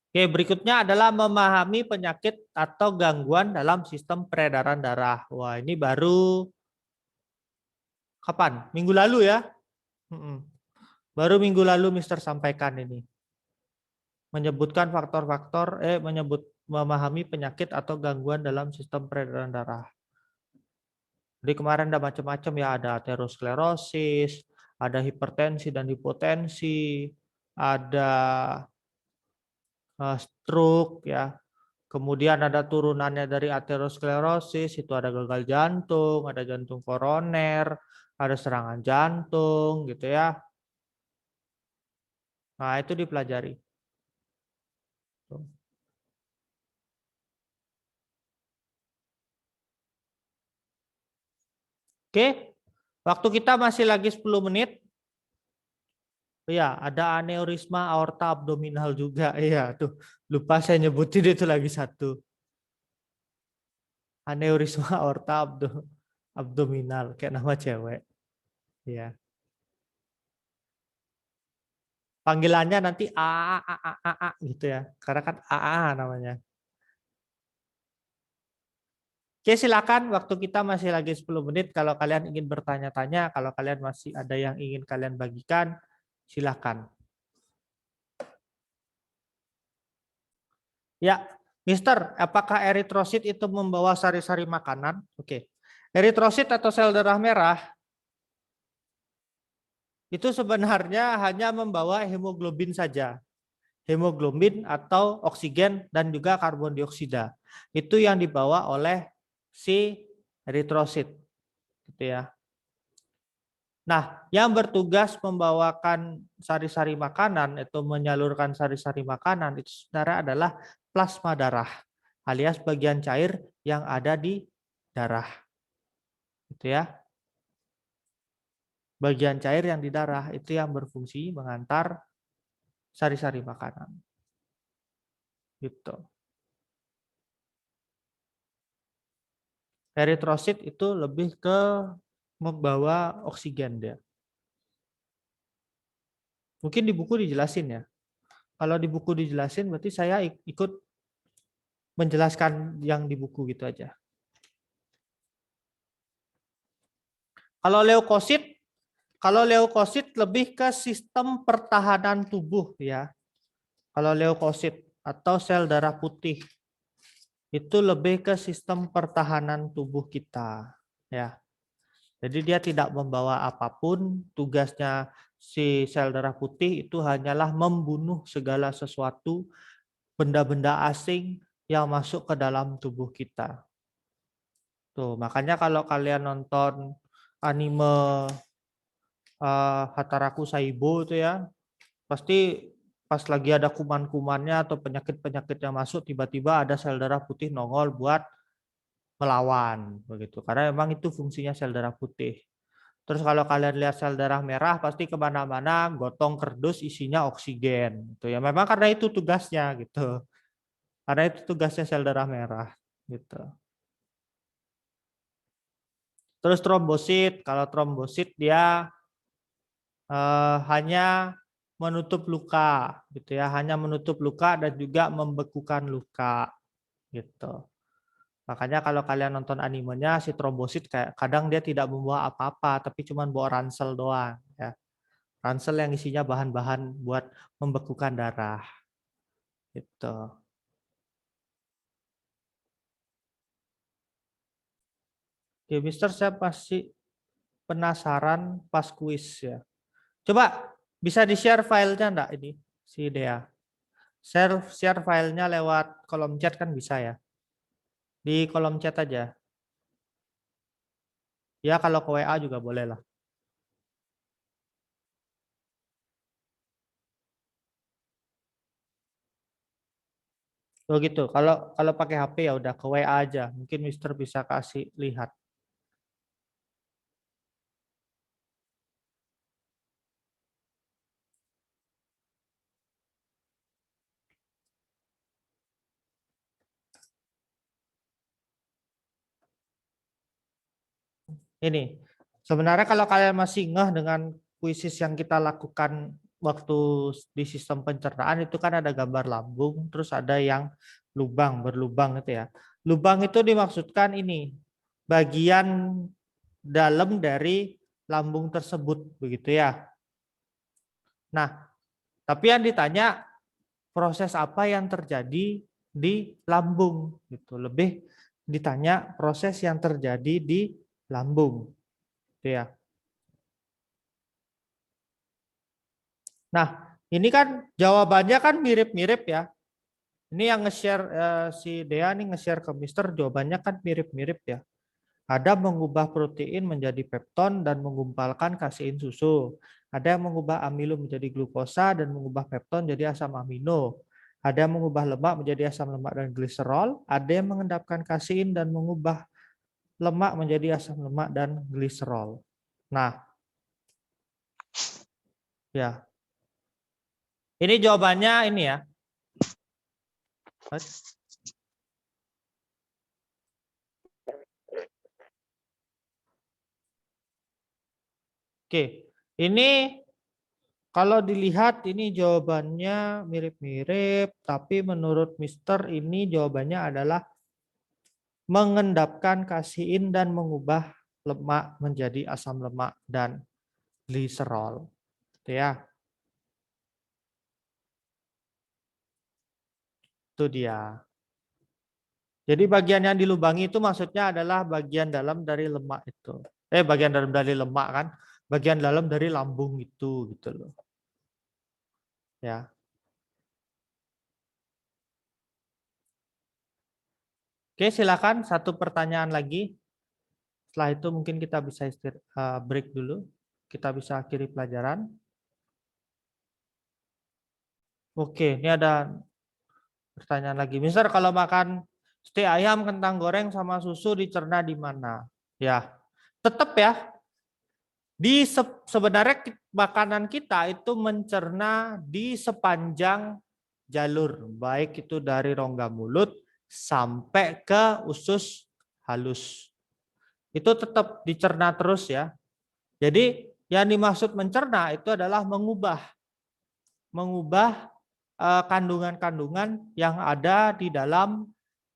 Oke, berikutnya adalah memahami penyakit atau gangguan dalam sistem peredaran darah. Wah, ini baru kapan? Minggu lalu ya? Baru minggu lalu Mister sampaikan ini. Menyebutkan faktor-faktor, memahami penyakit atau gangguan dalam sistem peredaran darah. Jadi kemarin ada macam-macam ya, ada aterosklerosis, ada hipertensi dan hipotensi, ada stroke ya. Kemudian ada turunannya dari aterosklerosis, itu ada gagal jantung, ada jantung koroner, ada serangan jantung gitu ya. Nah, itu dipelajari. Oke, waktu kita masih lagi 10 menit. Ya, ada aneurisma aorta abdominal juga. Iya, tuh lupa saya nyebutin itu lagi satu. Aneurisma aorta abdominal, kayak nama cewek. Ya. Panggilannya nanti A gitu ya. Karena kan AA namanya. Oke, silakan waktu kita masih lagi 10 menit. Kalau kalian ingin bertanya-tanya, kalau kalian masih ada yang ingin kalian bagikan, silakan. Ya, Mister, apakah eritrosit itu membawa sari-sari makanan? Oke. Eritrosit atau sel darah merah itu sebenarnya hanya membawa hemoglobin saja. Hemoglobin atau oksigen dan juga karbon dioksida. Itu yang dibawa oleh si eritrosit. Gitu ya. Nah, yang bertugas membawakan sari-sari makanan atau menyalurkan sari-sari makanan itu sebenarnya adalah plasma darah alias bagian cair yang ada di darah. Gitu ya. Bagian cair yang di darah itu yang berfungsi mengantar sari-sari makanan. Gitu. Eritrosit itu lebih ke membawa oksigen dia. Mungkin di buku dijelasin ya. Kalau di buku dijelasin berarti saya ikut menjelaskan yang di buku gitu aja. Kalau leukosit lebih ke sistem pertahanan tubuh ya. Kalau leukosit atau sel darah putih itu lebih ke sistem pertahanan tubuh kita ya. Jadi dia tidak membawa apapun, tugasnya si sel darah putih itu hanyalah membunuh segala sesuatu, benda-benda asing yang masuk ke dalam tubuh kita. Tuh, makanya kalau kalian nonton anime Hataraku Saibo itu ya, pasti pas lagi ada kuman-kumannya atau penyakit-penyakit yang masuk, tiba-tiba ada sel darah putih nongol buat melawan begitu. Karena memang itu fungsinya sel darah putih. Terus kalau kalian lihat sel darah merah pasti kemana-mana gotong kerdus isinya oksigen. Gitu ya. Memang karena itu tugasnya gitu. Karena itu tugasnya sel darah merah gitu. Terus trombosit, kalau trombosit dia hanya menutup luka gitu ya, hanya menutup luka dan juga membekukan luka gitu. Makanya kalau kalian nonton animenya si trombosit kayak kadang dia tidak membawa apa-apa tapi cuma bawa ransel doang ya. Ransel yang isinya bahan-bahan buat membekukan darah. Gitu. Oke, Mister, saya pasti penasaran pas kuis ya. Coba bisa di-share filenya enggak ini si Dea? Share filenya lewat kolom chat kan bisa ya. Di kolom chat aja. Ya kalau ke WA juga boleh lah. Oh gitu. Kalau pakai HP ya udah ke WA aja. Mungkin Mister bisa kasih lihat. Ini. Sebenarnya kalau kalian masih ngeh dengan kuisis yang kita lakukan waktu di sistem pencernaan itu kan ada gambar lambung, terus ada yang berlubang itu ya. Lubang itu dimaksudkan ini bagian dalam dari lambung tersebut begitu ya. Nah, tapi yang ditanya proses apa yang terjadi di lambung gitu. Lebih ditanya proses yang terjadi di lambung. Gitu ya. Nah, ini kan jawabannya kan mirip-mirip ya. Ini yang nge-share si Dea nih nge-share ke Mister, jawabannya kan mirip-mirip ya. Ada mengubah protein menjadi pepton dan menggumpalkan kasein susu. Ada yang mengubah amilo menjadi glukosa dan mengubah pepton jadi asam amino. Ada yang mengubah lemak menjadi asam lemak dan gliserol. Ada yang mengendapkan kasein dan mengubah lemak menjadi asam lemak dan gliserol. Nah, ya. Ini jawabannya ini ya. Oke, ini kalau dilihat ini jawabannya mirip-mirip, tapi menurut Mister ini jawabannya adalah mengendapkan kasein dan mengubah lemak menjadi asam lemak dan gliserol. Gitu ya. Itu dia. Jadi bagian yang dilubangi itu maksudnya adalah bagian dalam dari lemak itu. Bagian dalam dari lemak kan, bagian dalam dari lambung itu gitu loh. Ya. Oke, silakan satu pertanyaan lagi. Setelah itu mungkin kita bisa break dulu. Kita bisa akhiri pelajaran. Oke, ini ada pertanyaan lagi. Mister, kalau makan steak ayam, kentang goreng, sama susu dicerna di mana? Ya, tetap ya. Sebenarnya makanan kita itu mencerna di sepanjang jalur, baik itu dari rongga mulut sampai ke usus halus. Itu tetap dicerna terus ya. Jadi yang dimaksud mencerna itu adalah mengubah kandungan-kandungan yang ada di dalam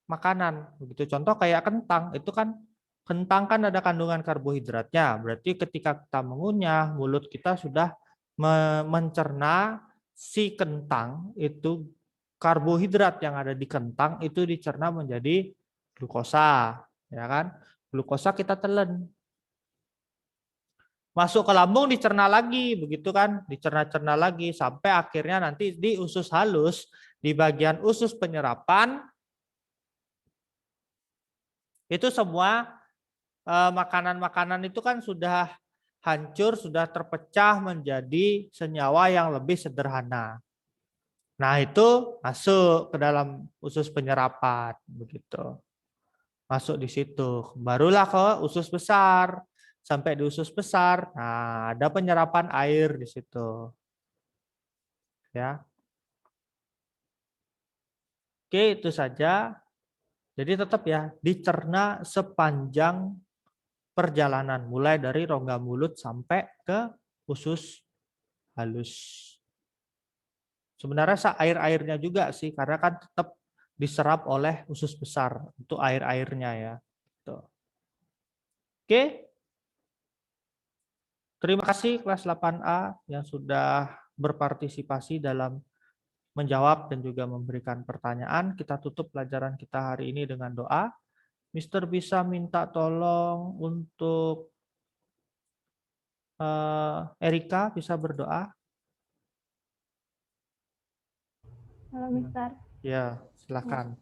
makanan. Begitu contoh kayak kentang, itu kan kentang kan ada kandungan karbohidratnya. Berarti ketika kita mengunyah, mulut kita sudah mencerna si kentang itu, karbohidrat yang ada di kentang itu dicerna menjadi glukosa, ya kan? Glukosa kita telan. Masuk ke lambung dicerna lagi, begitu kan? Dicerna-cerna lagi sampai akhirnya nanti di usus halus, di bagian usus penyerapan itu semua makanan-makanan itu kan sudah hancur, sudah terpecah menjadi senyawa yang lebih sederhana. Nah, itu masuk ke dalam usus penyerapan, begitu. Masuk di situ. Barulah ke usus besar. Sampai di usus besar, nah ada penyerapan air di situ. Ya. Oke, itu saja. Jadi tetap ya, dicerna sepanjang perjalanan, mulai dari rongga mulut sampai ke usus halus. Sebenarnya air-airnya juga sih, karena kan tetap diserap oleh usus besar, itu air-airnya ya. Tuh. Oke. Terima kasih kelas 8A yang sudah berpartisipasi dalam menjawab dan juga memberikan pertanyaan. Kita tutup pelajaran kita hari ini dengan doa. Mister bisa minta tolong untuk Erika bisa berdoa. Halo Mister. Ya, silakan.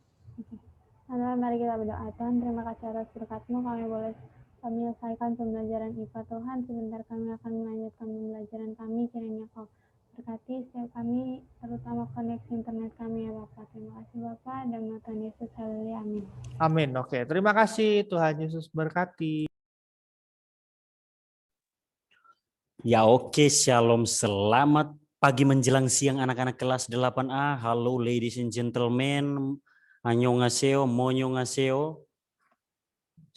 Halo, mari kita berdoa. Tuhan, terima kasih atas berkat-Mu kami boleh menyelesaikan pembelajaran IPA. Tuhan, sebentar kami akan melanjutkan pembelajaran kami. Kiranya Kau berkati setiap kami, terutama koneksi internet kami ya Bapak. Terima kasih Bapak, dan Tuhan Yesus, haleluya, amin. Amin. Oke, terima kasih. Tuhan Yesus berkati. Ya oke, shalom, selamat pagi menjelang siang anak-anak kelas 8A. Halo ladies and gentlemen, annyeonghaseyo, monyonghaseo.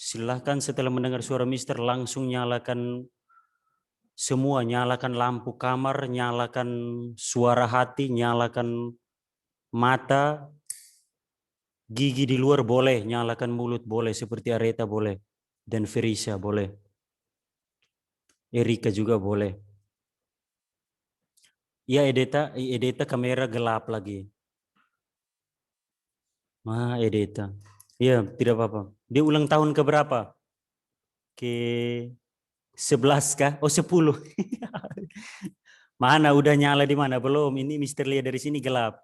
Silahkan setelah mendengar suara Mister langsung nyalakan semua, nyalakan lampu kamar, nyalakan suara hati, nyalakan mata, gigi di luar boleh, nyalakan mulut boleh, seperti Areta boleh, dan Ferisha boleh. Erika juga boleh. Ya Edeta kamera gelap lagi. Edeta. Ya tidak apa-apa. Dia ulang tahun ke berapa? Ke 11 kah? Oh 10. Mana udah nyala di mana? Belum. Ini Mister lihat dari sini gelap.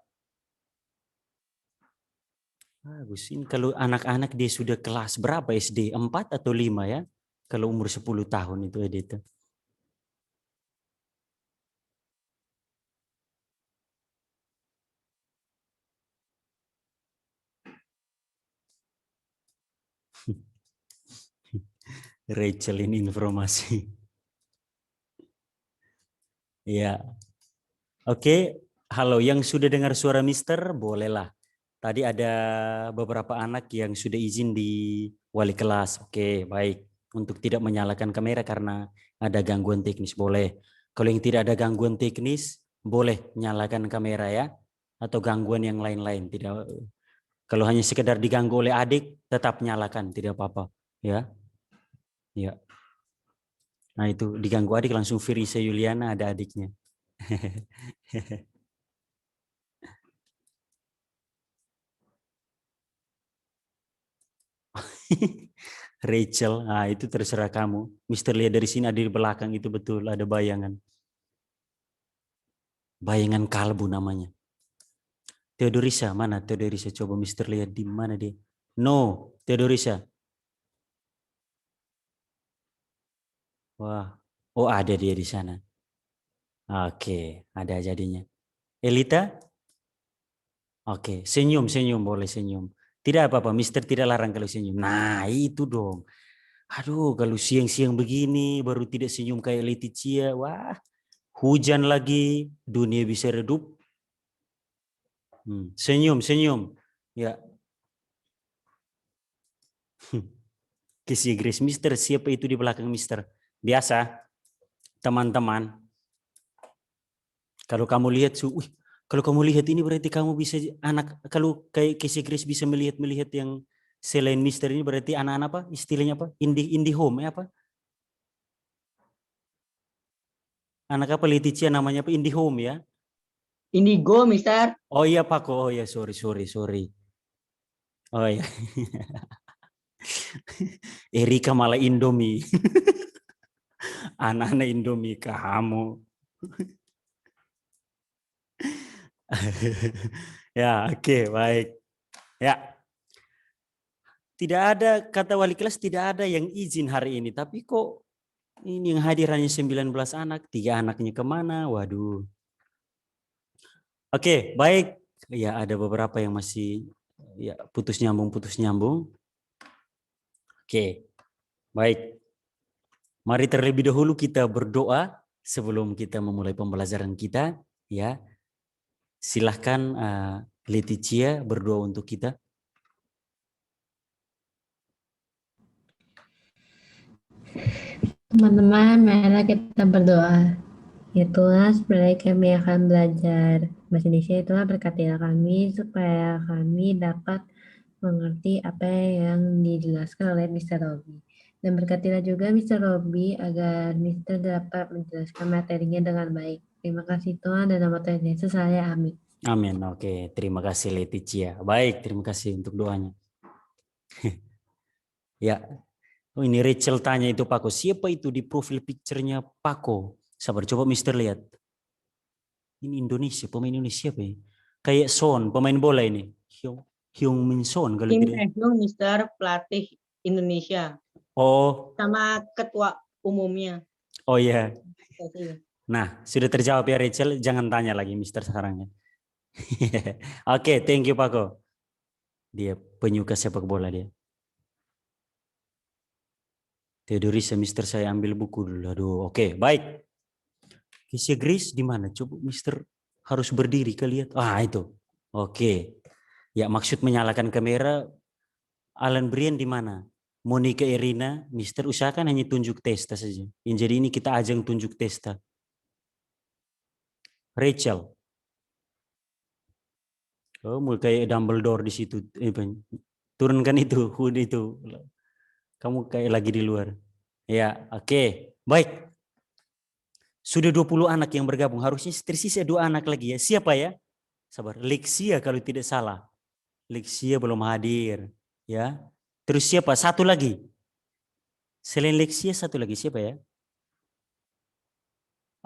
Bagus. Ini kalau anak-anak dia sudah kelas berapa SD? 4 atau 5 ya? Kalau umur 10 tahun itu Edeta. Rachel ini informasi. Ya. Oke, halo yang sudah dengar suara Mister, bolehlah. Tadi ada beberapa anak yang sudah izin di wali kelas. Oke, baik. Untuk tidak menyalakan kamera karena ada gangguan teknis, boleh. Kalau yang tidak ada gangguan teknis, boleh nyalakan kamera ya. Atau gangguan yang lain-lain. Tidak. Kalau hanya sekedar diganggu oleh adik, tetap nyalakan, tidak apa-apa. Ya. Ya. Nah itu diganggu adik langsung Firisa Yuliana ada adiknya. Rachel, nah itu terserah kamu. Mister lihat dari sini ada di belakang itu betul, ada bayangan. Bayangan kalbu namanya. Theodorisa, mana Theodorisa? Coba Mister lihat di mana dia. No, Theodorisa. Wah, oh ada dia di sana. Oke, ada jadinya. Elita? Oke, senyum boleh senyum. Tidak apa-apa, Mister tidak larang kalau senyum. Nah, itu dong. Aduh, kalau siang-siang begini baru tidak senyum kayak Leticia. Wah, hujan lagi, dunia bisa redup. Senyum. Ya. Kisi Grace, Mister, siapa itu di belakang Mister? Biasa, teman-teman. Kalau kamu lihat, kalau kamu lihat ini berarti kamu bisa kalau kayak Kisi Grace bisa melihat yang selain Mister ini berarti anak-anak apa? Istilahnya apa? Indie home apa? Anak apa Leticia namanya apa? Indie home ya? Indigo, Mister. Oh iya Pak, oh iya sorry. Oh iya. Erika malah Indomie. Anak-anak Indomie kamu. Ya, oke, baik. Ya. Tidak ada, kata wali kelas tidak ada yang izin hari ini. Tapi kok ini yang hadir hanya 19 anak, 3 anaknya kemana? Waduh. Oke, baik. Ya, ada beberapa yang masih ya putus nyambung. Oke, baik. Mari terlebih dahulu kita berdoa sebelum kita memulai pembelajaran kita. Ya, silahkan Leticia berdoa untuk kita. Teman-teman, mari kita berdoa. Ya Tuhan, sebenarnya kami akan belajar bahasa Indonesia. Itulah berkatilah kami supaya kami dapat mengerti apa yang dijelaskan oleh Mr. Robby. Dan berkatilah juga Mr. Robby agar Mr. dapat menjelaskan materinya dengan baik. Terima kasih Tuhan, dan nama Tuhan Yesus saya, amin. Amin. Oke, terima kasih Leticia. Baik, terima kasih untuk doanya. Ya, oh ini Rachel tanya itu Pako, siapa itu di profil picture-nya Pako? Sabar, coba Mister lihat. Ini Indonesia, pemain Indonesia apa ya? Kayak Son, pemain bola ini. Hyung Min Son kalau Kim tidak. Tae-hyung, Mister, pelatih Indonesia. Oh. Sama ketua umumnya. Oh iya. Nah, sudah terjawab ya Rachel, jangan tanya lagi Mister sekarang ya. Oke, thank you Pako. Dia penyuka sepak bola dia. Theodorisa, Mister saya ambil buku dulu. Aduh, oke, baik. Kisi Grace di mana? Coba Mister harus berdiri ke lihat. Ah, itu. Oke. Ya, maksud menyalakan kamera. Alan Brian di mana? Monica Irina, Mister usahakan hanya tunjuk testa saja. Jadi ini kita ajang tunjuk testa. Rachel. Oh, mulai kayak Dumbledore di situ. Turunkan itu, hood itu. Kamu kayak lagi di luar. Ya, oke. Baik. Sudah 20 anak yang bergabung. Harusnya tersisa 2 anak lagi ya. Siapa ya? Sabar. Lexia kalau tidak salah. Lexia belum hadir. Ya. Terus siapa? Satu lagi. Selain Lexia satu lagi. Siapa ya?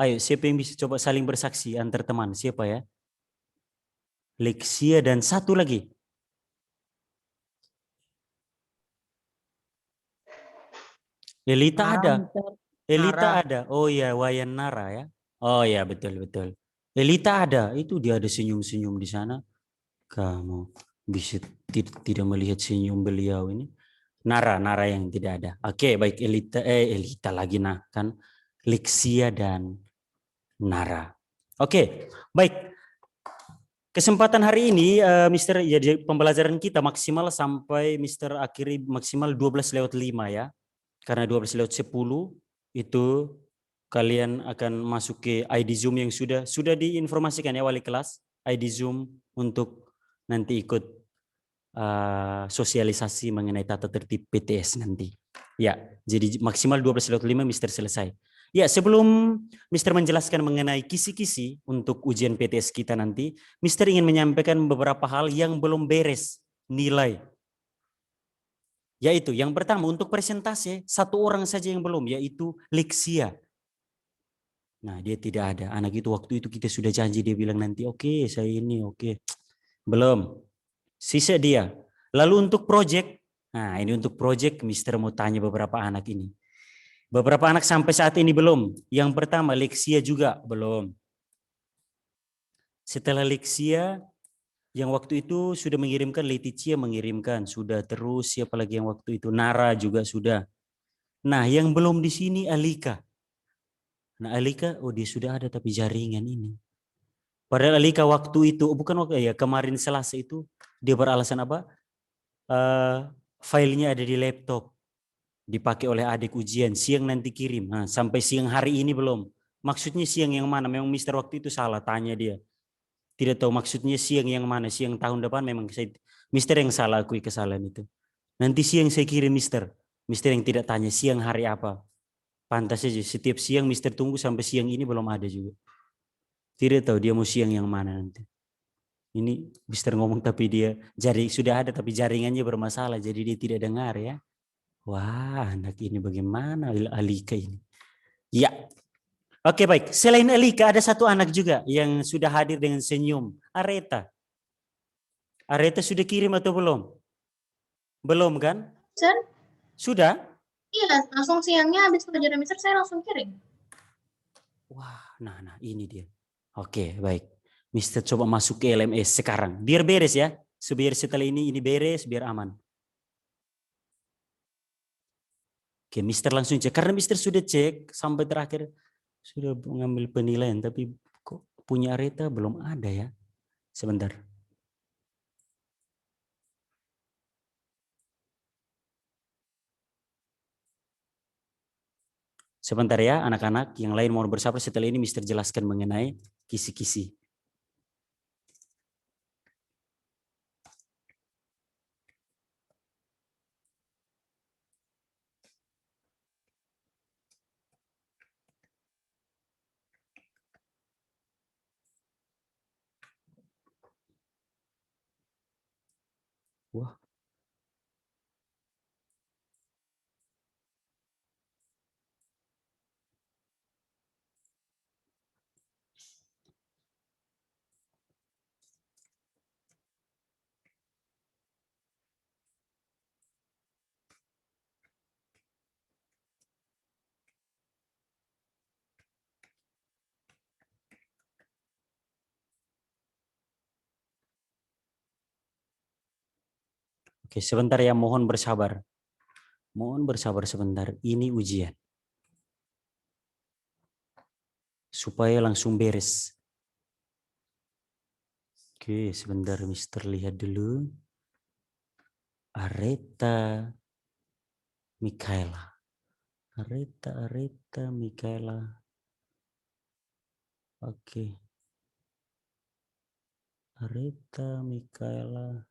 Ayo, siapa yang bisa coba saling bersaksi antar teman? Siapa ya? Lexia dan satu lagi. Elita ada. Elita ada. Oh iya, Wayan Nara ya. Oh ya, betul. Elita ada. Itu dia ada senyum-senyum di sana. Kamu bisa tidak melihat senyum beliau ini. Nara yang tidak ada. Oke, baik Elita lagi nah kan. Lexia dan Nara. Oke, baik. Kesempatan hari ini Mister ya pembelajaran kita maksimal sampai Mister akhiri maksimal 12:05 ya. Karena 12:10 itu kalian akan masuk ke ID Zoom yang sudah diinformasikan ya wali kelas, ID Zoom untuk nanti ikut sosialisasi mengenai tata tertib PTS nanti. Ya, jadi maksimal 12:05 Mister selesai. Ya, sebelum Mister menjelaskan mengenai kisi-kisi untuk ujian PTS kita nanti, Mister ingin menyampaikan beberapa hal yang belum beres nilai. Yaitu yang pertama untuk presentase, satu orang saja yang belum, yaitu Lexia. Nah, dia tidak ada. Anak itu waktu itu kita sudah janji, dia bilang nanti oke, saya ini oke. Belum. Sisa dia. Lalu untuk project, nah ini untuk project, Mister mau tanya beberapa anak ini. Beberapa anak sampai saat ini belum. Yang pertama Lexia juga belum. Setelah Lexia, yang waktu itu sudah mengirimkan, Leticia mengirimkan, sudah terus siapa lagi yang waktu itu, Nara juga sudah. Nah, yang belum di sini Alika. Nah, Alika, oh dia sudah ada tapi jaringan ini. Padahal Alika waktu itu, bukan waktu ya, kemarin Selasa itu dia beralasan apa? Filenya ada di laptop, dipakai oleh adik ujian, siang nanti kirim. Nah, sampai siang hari ini belum. Maksudnya siang yang mana? Memang Mister waktu itu salah tanya dia. Tidak tahu maksudnya siang yang mana, siang tahun depan memang saya, Mister yang salah, akui kesalahan itu. Nanti siang saya kirim Mister. Mister yang tidak tanya siang hari apa. Pantas saja setiap siang Mister tunggu sampai siang ini belum ada juga. Tidak tahu dia mau siang yang mana nanti. Ini Mister ngomong tapi dia sudah ada tapi jaringannya bermasalah jadi dia tidak dengar ya. Wah, anak ini bagaimana Alika ini? Ya. Oke baik, selain Alika ada satu anak juga yang sudah hadir dengan senyum, Areta. Areta sudah kirim atau belum? Belum kan? Sir? Sudah? Iya, langsung siangnya habis pelajaran Mister saya langsung kirim. Wah, nah ini dia. Oke, baik. Mister coba masuk ke LMS sekarang. Biar beres ya. Biar setelah ini beres, biar aman. Oke, Mister langsung cek. Karena Mister sudah cek sampai terakhir. Sudah mengambil penilaian, tapi kok punya Areta belum ada ya. Sebentar. Sebentar ya anak-anak, yang lain mohon bersabar, setelah ini Mister jelaskan mengenai kisi-kisi. Wah. Oke, sebentar ya, mohon bersabar. Mohon bersabar sebentar, ini ujian. Supaya langsung beres. Oke, sebentar Mister lihat dulu. Areta Mikaela. Areta Mikaela. Oke. Areta Mikaela.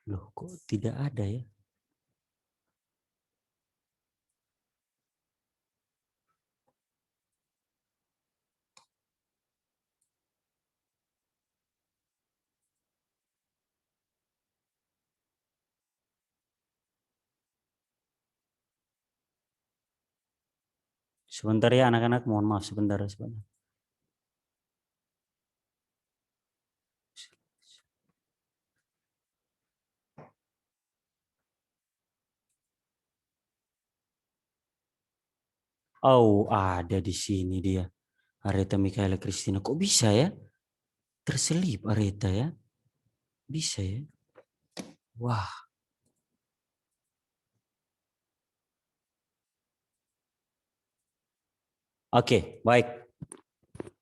Loh, kok tidak ada ya? Sebentar ya anak-anak, mohon maaf sebentar. Oh, ada di sini dia. Areta Mikaela Kristina. Kok bisa ya? Terselip Areta ya? Bisa ya? Wah. Oke, baik.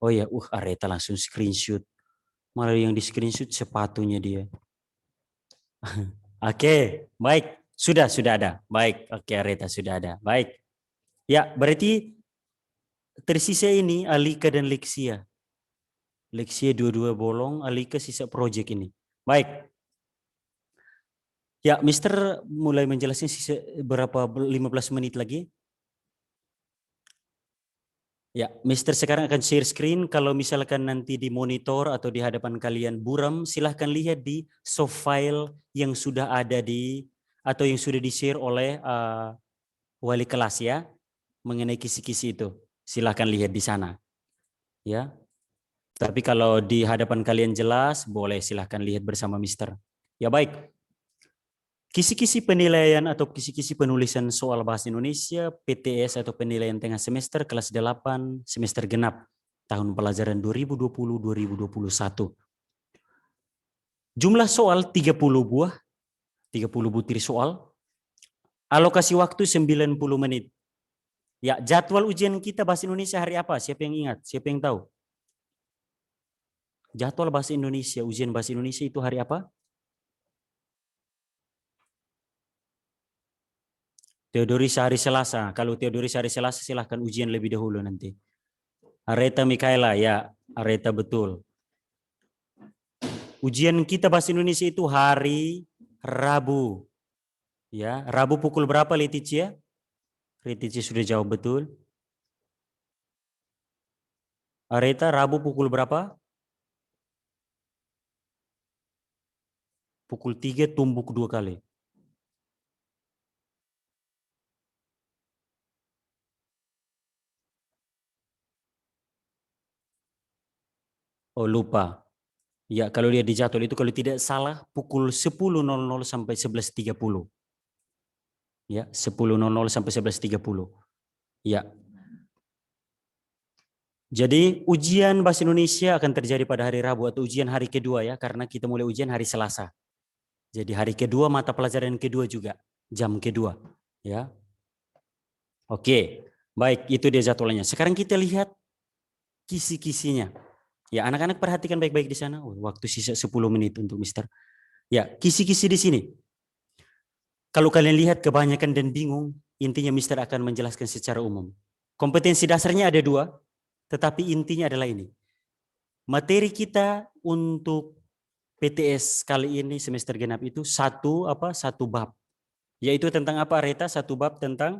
Oh ya, Areta langsung screenshot. Malah yang di screenshot sepatunya dia. Oke, baik. Sudah ada. Baik, oke Areta sudah ada. Baik. Ya, berarti tersisa ini Alika dan Lexia. Lexia 22 bolong, Alika sisa project ini. Baik. Ya, Mister mulai menjelaskan sisa berapa 15 menit lagi. Ya, Mister sekarang akan share screen. Kalau misalkan nanti di monitor atau di hadapan kalian buram, silahkan lihat di soft file yang sudah ada di atau yang sudah di-share oleh wali kelas ya, mengenai kisi-kisi itu. Silahkan lihat di sana. Ya. Tapi kalau di hadapan kalian jelas, boleh silahkan lihat bersama Mister. Ya baik. Kisi-kisi penilaian atau kisi-kisi penulisan soal bahasa Indonesia PTS atau penilaian tengah semester kelas 8 semester genap tahun pelajaran 2020-2021. Jumlah soal 30 buah, 30 butir soal. Alokasi waktu 90 menit. Ya, jadwal ujian kita bahasa Indonesia hari apa? Siapa yang ingat? Siapa yang tahu? Jadwal bahasa Indonesia, ujian bahasa Indonesia itu hari apa? Theodoris hari Selasa. Kalau Theodoris hari Selasa silahkan ujian lebih dahulu nanti. Areta Mikaela, ya Areta betul. Ujian kita bahasa Indonesia itu hari Rabu. Ya, Rabu pukul berapa Leticia? Leticia sudah jawab betul. Areta Rabu pukul berapa? Pukul 3 tumbuk 2 kali. Oh lupa. Ya kalau lihat di jadwal itu kalau tidak salah pukul 10.00 sampai 11.30. Ya 10.00 sampai 11.30. Ya. Jadi ujian bahasa Indonesia akan terjadi pada hari Rabu atau ujian hari kedua ya. Karena kita mulai ujian hari Selasa. Jadi hari kedua mata pelajaran kedua juga. Jam kedua. Ya. Oke. Baik itu dia jadwalnya. Sekarang kita lihat kisi-kisinya. Ya, anak-anak perhatikan baik-baik di sana. Oh, waktu sisa 10 menit untuk Mister. Ya, kisi-kisi di sini. Kalau kalian lihat kebanyakan dan bingung, intinya Mister akan menjelaskan secara umum. Kompetensi dasarnya ada 2, tetapi intinya adalah ini. Materi kita untuk PTS kali ini semester genap itu satu bab. Yaitu tentang apa Areta? Satu bab tentang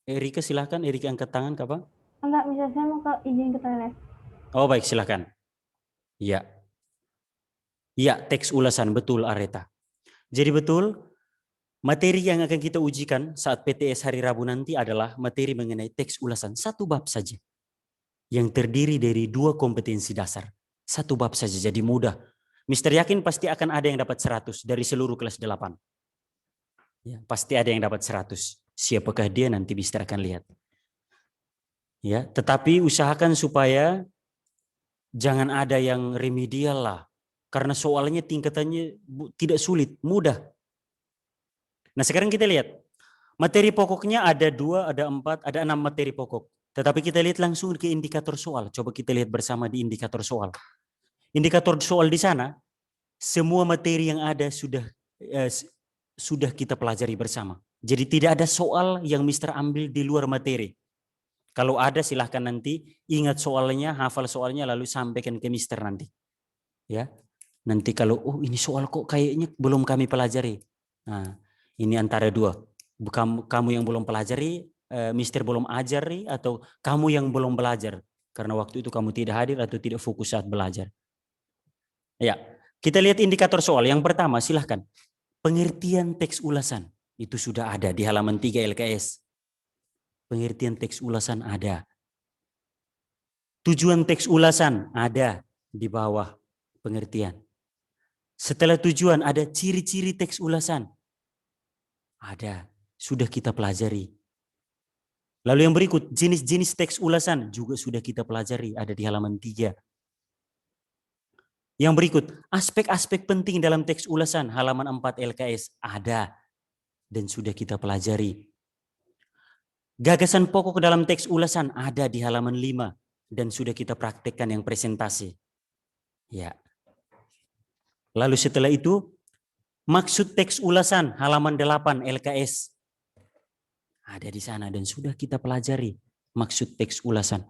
Erika silahkan, Erika angkat tangan kapan? Enggak, bisa saya mau ke izin ke toilet. Oh baik, silakan. Iya. Iya, teks ulasan, betul Areta. Jadi betul, materi yang akan kita ujikan saat PTS hari Rabu nanti adalah materi mengenai teks ulasan. Satu bab saja. Yang terdiri dari 2 kompetensi dasar. Satu bab saja, jadi mudah. Mister yakin pasti akan ada yang dapat 100 dari seluruh kelas 8. Ya, pasti ada yang dapat 100. Siapakah dia nanti Mister akan lihat. Ya, tetapi usahakan supaya jangan ada yang remedial lah. Karena soalnya tingkatannya tidak sulit, mudah. Nah sekarang kita lihat. Materi pokoknya ada 2, ada 4, ada 6 materi pokok. Tetapi kita lihat langsung ke indikator soal. Coba kita lihat bersama di indikator soal. Indikator soal di sana, semua materi yang ada sudah kita pelajari bersama. Jadi tidak ada soal yang Mister ambil di luar materi. Kalau ada silahkan nanti ingat soalnya, hafal soalnya lalu sampaikan ke Mister nanti. Ya. Nanti kalau ini soal kok kayaknya belum kami pelajari. Nah, ini antara 2. Kamu yang belum pelajari, Mister belum ajari atau kamu yang belum belajar karena waktu itu kamu tidak hadir atau tidak fokus saat belajar. Ya, kita lihat indikator soal. Yang pertama silahkan. Pengertian teks ulasan itu sudah ada di halaman 3 LKS. Pengertian teks ulasan ada. Tujuan teks ulasan ada di bawah pengertian. Setelah tujuan ada ciri-ciri teks ulasan. Ada, sudah kita pelajari. Lalu yang berikut, jenis-jenis teks ulasan juga sudah kita pelajari, ada di halaman 3. Yang berikut, aspek-aspek penting dalam teks ulasan, halaman 4 LKS, ada dan sudah kita pelajari. Gagasan pokok dalam teks ulasan ada di halaman 5 dan sudah kita praktekkan yang presentasi. Ya. Lalu setelah itu maksud teks ulasan halaman 8 LKS ada di sana dan sudah kita pelajari maksud teks ulasan.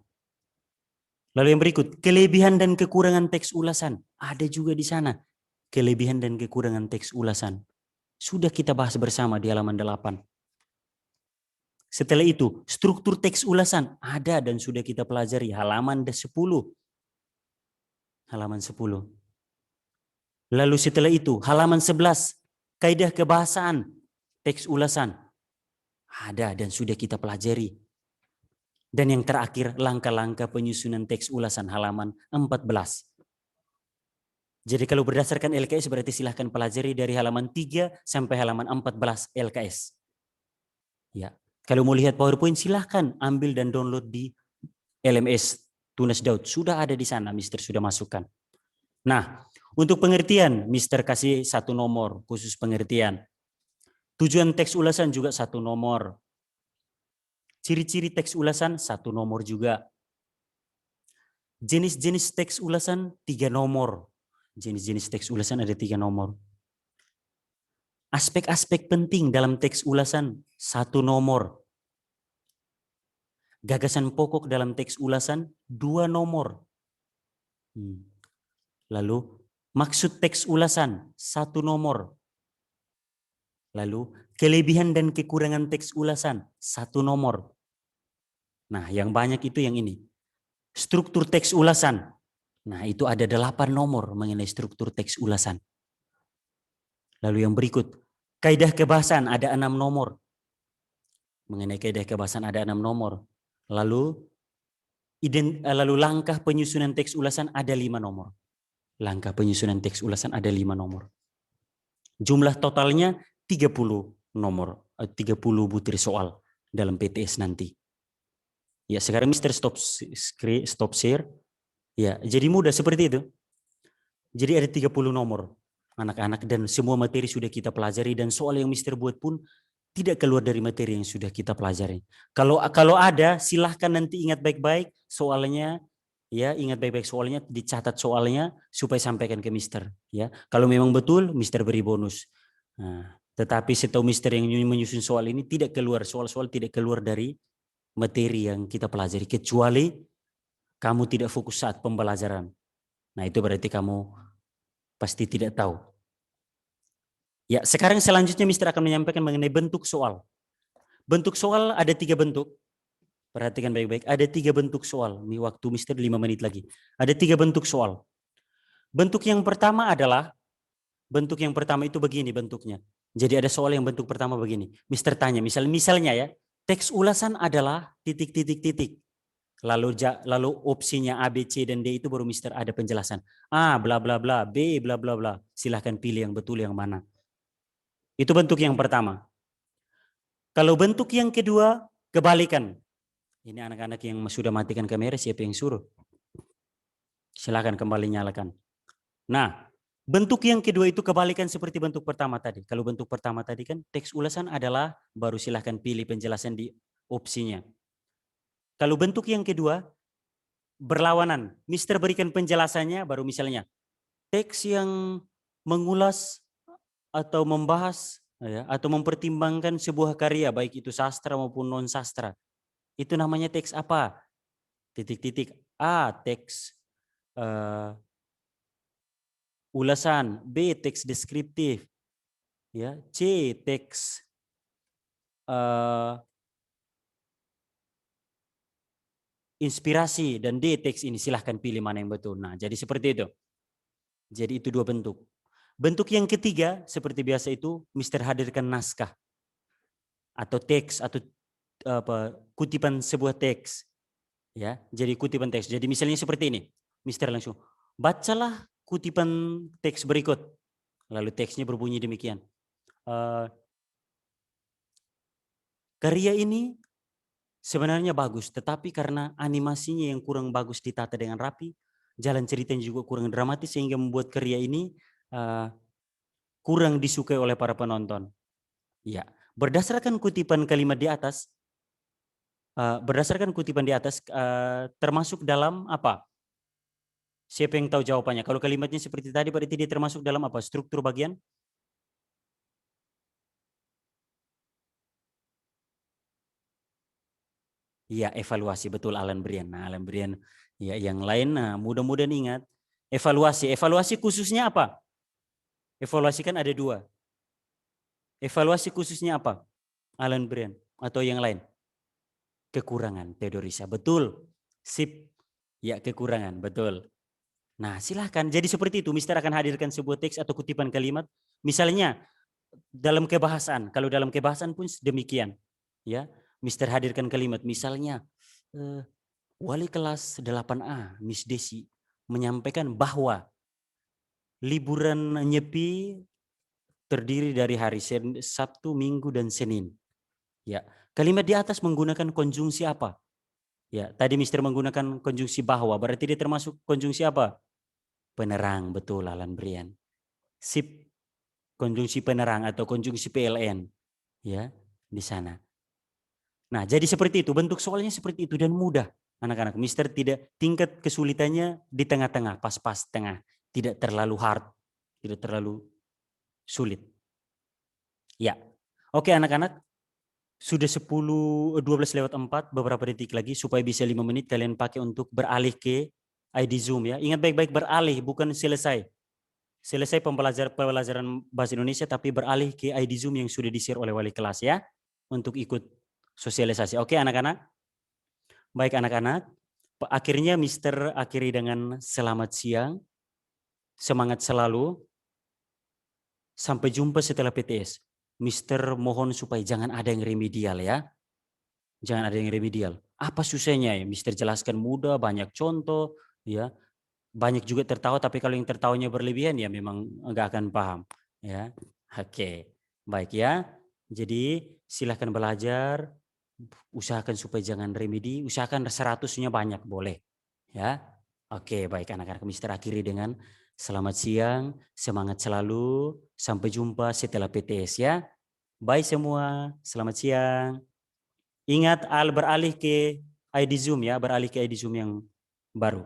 Lalu yang berikut, kelebihan dan kekurangan teks ulasan. Ada juga di sana. Kelebihan dan kekurangan teks ulasan. Sudah kita bahas bersama di halaman 8. Setelah itu, struktur teks ulasan. Ada dan sudah kita pelajari. Halaman 10. Halaman 10. Lalu setelah itu, halaman 11. Kaidah kebahasaan. Teks ulasan. Ada dan sudah kita pelajari. Dan yang terakhir, langkah-langkah penyusunan teks ulasan halaman 14. Jadi kalau berdasarkan LKS berarti silahkan pelajari dari halaman 3 sampai halaman 14 LKS. Ya, kalau mau lihat PowerPoint silahkan ambil dan download di LMS Tunas Daud. Sudah ada di sana, Mister sudah masukkan. Nah, untuk pengertian, Mister kasih 1 nomor khusus pengertian. Tujuan teks ulasan juga 1 nomor. Ciri-ciri teks ulasan 1 nomor juga. Jenis-jenis teks ulasan 3 nomor. Jenis-jenis teks ulasan ada 3 nomor. Aspek-aspek penting dalam teks ulasan 1 nomor. Gagasan pokok dalam teks ulasan 2 nomor. Lalu maksud teks ulasan 1 nomor. Lalu kelebihan dan kekurangan teks ulasan 1 nomor. Nah, yang banyak itu yang ini. Struktur teks ulasan. Nah, itu ada 8 nomor mengenai struktur teks ulasan. Lalu yang berikut, kaidah kebahasaan ada 6 nomor. Mengenai kaidah kebahasaan ada 6 nomor. Lalu langkah penyusunan teks ulasan ada 5 nomor. Langkah penyusunan teks ulasan ada 5 nomor. Jumlah totalnya 30 nomor, 30 butir soal dalam PTS nanti. Ya, sekarang Mister stop share. Ya, jadi mudah seperti itu. Jadi ada 30 nomor anak-anak dan semua materi sudah kita pelajari dan soal yang Mister buat pun tidak keluar dari materi yang sudah kita pelajari. Kalau ada silahkan nanti ingat baik-baik soalnya, ya ingat baik-baik soalnya, dicatat soalnya supaya sampaikan ke Mister. Ya, kalau memang betul Mister beri bonus. Nah, tetapi setahu Mister yang menyusun soal ini tidak keluar soal-soal tidak keluar dari materi yang kita pelajari kecuali kamu tidak fokus saat pembelajaran. Nah, itu berarti kamu pasti tidak tahu. Ya, sekarang selanjutnya Mister akan menyampaikan mengenai bentuk soal. Bentuk soal ada 3 bentuk. Perhatikan baik-baik. Ada 3 bentuk soal. Ini waktu Mister 5 menit lagi. Ada 3 bentuk soal. Bentuk yang pertama itu begini bentuknya. Jadi ada soal yang bentuk pertama begini. Mister tanya, misalnya ya, teks ulasan adalah titik-titik-titik. Lalu opsinya A, B, C, dan D itu baru Mister ada penjelasan. A, bla bla bla, B, bla bla bla. Silahkan pilih yang betul yang mana. Itu bentuk yang pertama. Kalau bentuk yang kedua, kebalikan. Ini anak-anak yang sudah matikan kamera, siapa yang suruh? Silahkan kembali nyalakan. Nah, bentuk yang kedua itu kebalikan seperti bentuk pertama tadi. Kalau bentuk pertama tadi kan teks ulasan adalah, baru silahkan pilih penjelasan di opsinya. Kalau bentuk yang kedua, berlawanan. Mister berikan penjelasannya, baru misalnya teks yang mengulas atau membahas ya, atau mempertimbangkan sebuah karya, baik itu sastra maupun non-sastra. Itu namanya teks apa? Titik-titik. A, teks ulasan. B, teks deskriptif. Ya, C, teks inspirasi, dan D, teks ini. Silahkan pilih mana yang betul. Nah, jadi seperti itu. Jadi itu 2 bentuk. Bentuk yang ketiga, seperti biasa itu, Mister hadirkan naskah. Atau teks, atau kutipan sebuah teks. Ya, jadi kutipan teks. Jadi misalnya seperti ini. Mister langsung, bacalah kutipan teks berikut. Lalu teksnya berbunyi demikian. Karya ini sebenarnya bagus, tetapi karena animasinya yang kurang bagus ditata dengan rapi, jalan ceritanya juga kurang dramatis sehingga membuat karya ini kurang disukai oleh para penonton. Ya, berdasarkan kutipan kalimat di atas, termasuk dalam apa? Siapa yang tahu jawabannya? Kalau kalimatnya seperti tadi, berarti dia termasuk dalam apa? Struktur bagian? Ya, evaluasi, betul Alan Brian. Nah, Alan Brian, ya yang lain, nah mudah-mudahan ingat. Evaluasi, evaluasi khususnya apa? Evaluasi kan ada 2. Evaluasi khususnya apa? Alan Brian atau yang lain? Kekurangan, Theodorisa. Betul. Sip. Ya, kekurangan, betul. Nah, silahkan. Jadi seperti itu, Mister akan hadirkan sebuah teks atau kutipan kalimat. Misalnya, dalam kebahasan. Kalau dalam kebahasan pun demikian. Ya, Mister hadirkan kalimat. Misalnya, wali kelas 8A, Miss Desi, menyampaikan bahwa liburan Nyepi terdiri dari hari Sabtu, Minggu, dan Senin. Ya, kalimat di atas menggunakan konjungsi apa? Ya, tadi Mister menggunakan konjungsi bahwa, berarti dia termasuk konjungsi apa? Penerang, betul Alan Brian. Sip, konjungsi penerang atau konjungsi PLN. Ya, di sana. Nah, jadi seperti itu, bentuk soalnya seperti itu dan mudah. Anak-anak, Mister tidak, tingkat kesulitannya di tengah-tengah, pas-pas tengah. Tidak terlalu hard, tidak terlalu sulit. Ya, oke anak-anak. Sudah 12:04, beberapa detik lagi supaya bisa 5 menit kalian pakai untuk beralih ke ID Zoom ya. Ingat baik-baik, beralih, bukan selesai. Selesai pembelajaran Bahasa Indonesia tapi beralih ke ID Zoom yang sudah di-share oleh wali kelas ya. Untuk ikut sosialisasi. Oke anak-anak? Baik anak-anak, akhirnya Mister akhiri dengan selamat siang. Semangat selalu. Sampai jumpa setelah PTS. Mister mohon supaya jangan ada yang remedial ya. Jangan ada yang remedial. Apa susahnya ya? Mister jelaskan mudah, banyak contoh, ya. Banyak juga tertawa, tapi kalau yang tertawanya berlebihan ya memang enggak akan paham, ya. Oke, baik ya. Jadi silahkan belajar, usahakan supaya jangan remedi, usahakan 100-nya banyak boleh, ya. Oke, baik anak-anak, Mister akhiri dengan selamat siang, semangat selalu, sampai jumpa setelah PTS ya. Bye semua, selamat siang. Ingat beralih ke ID Zoom ya, beralih ke ID Zoom yang baru.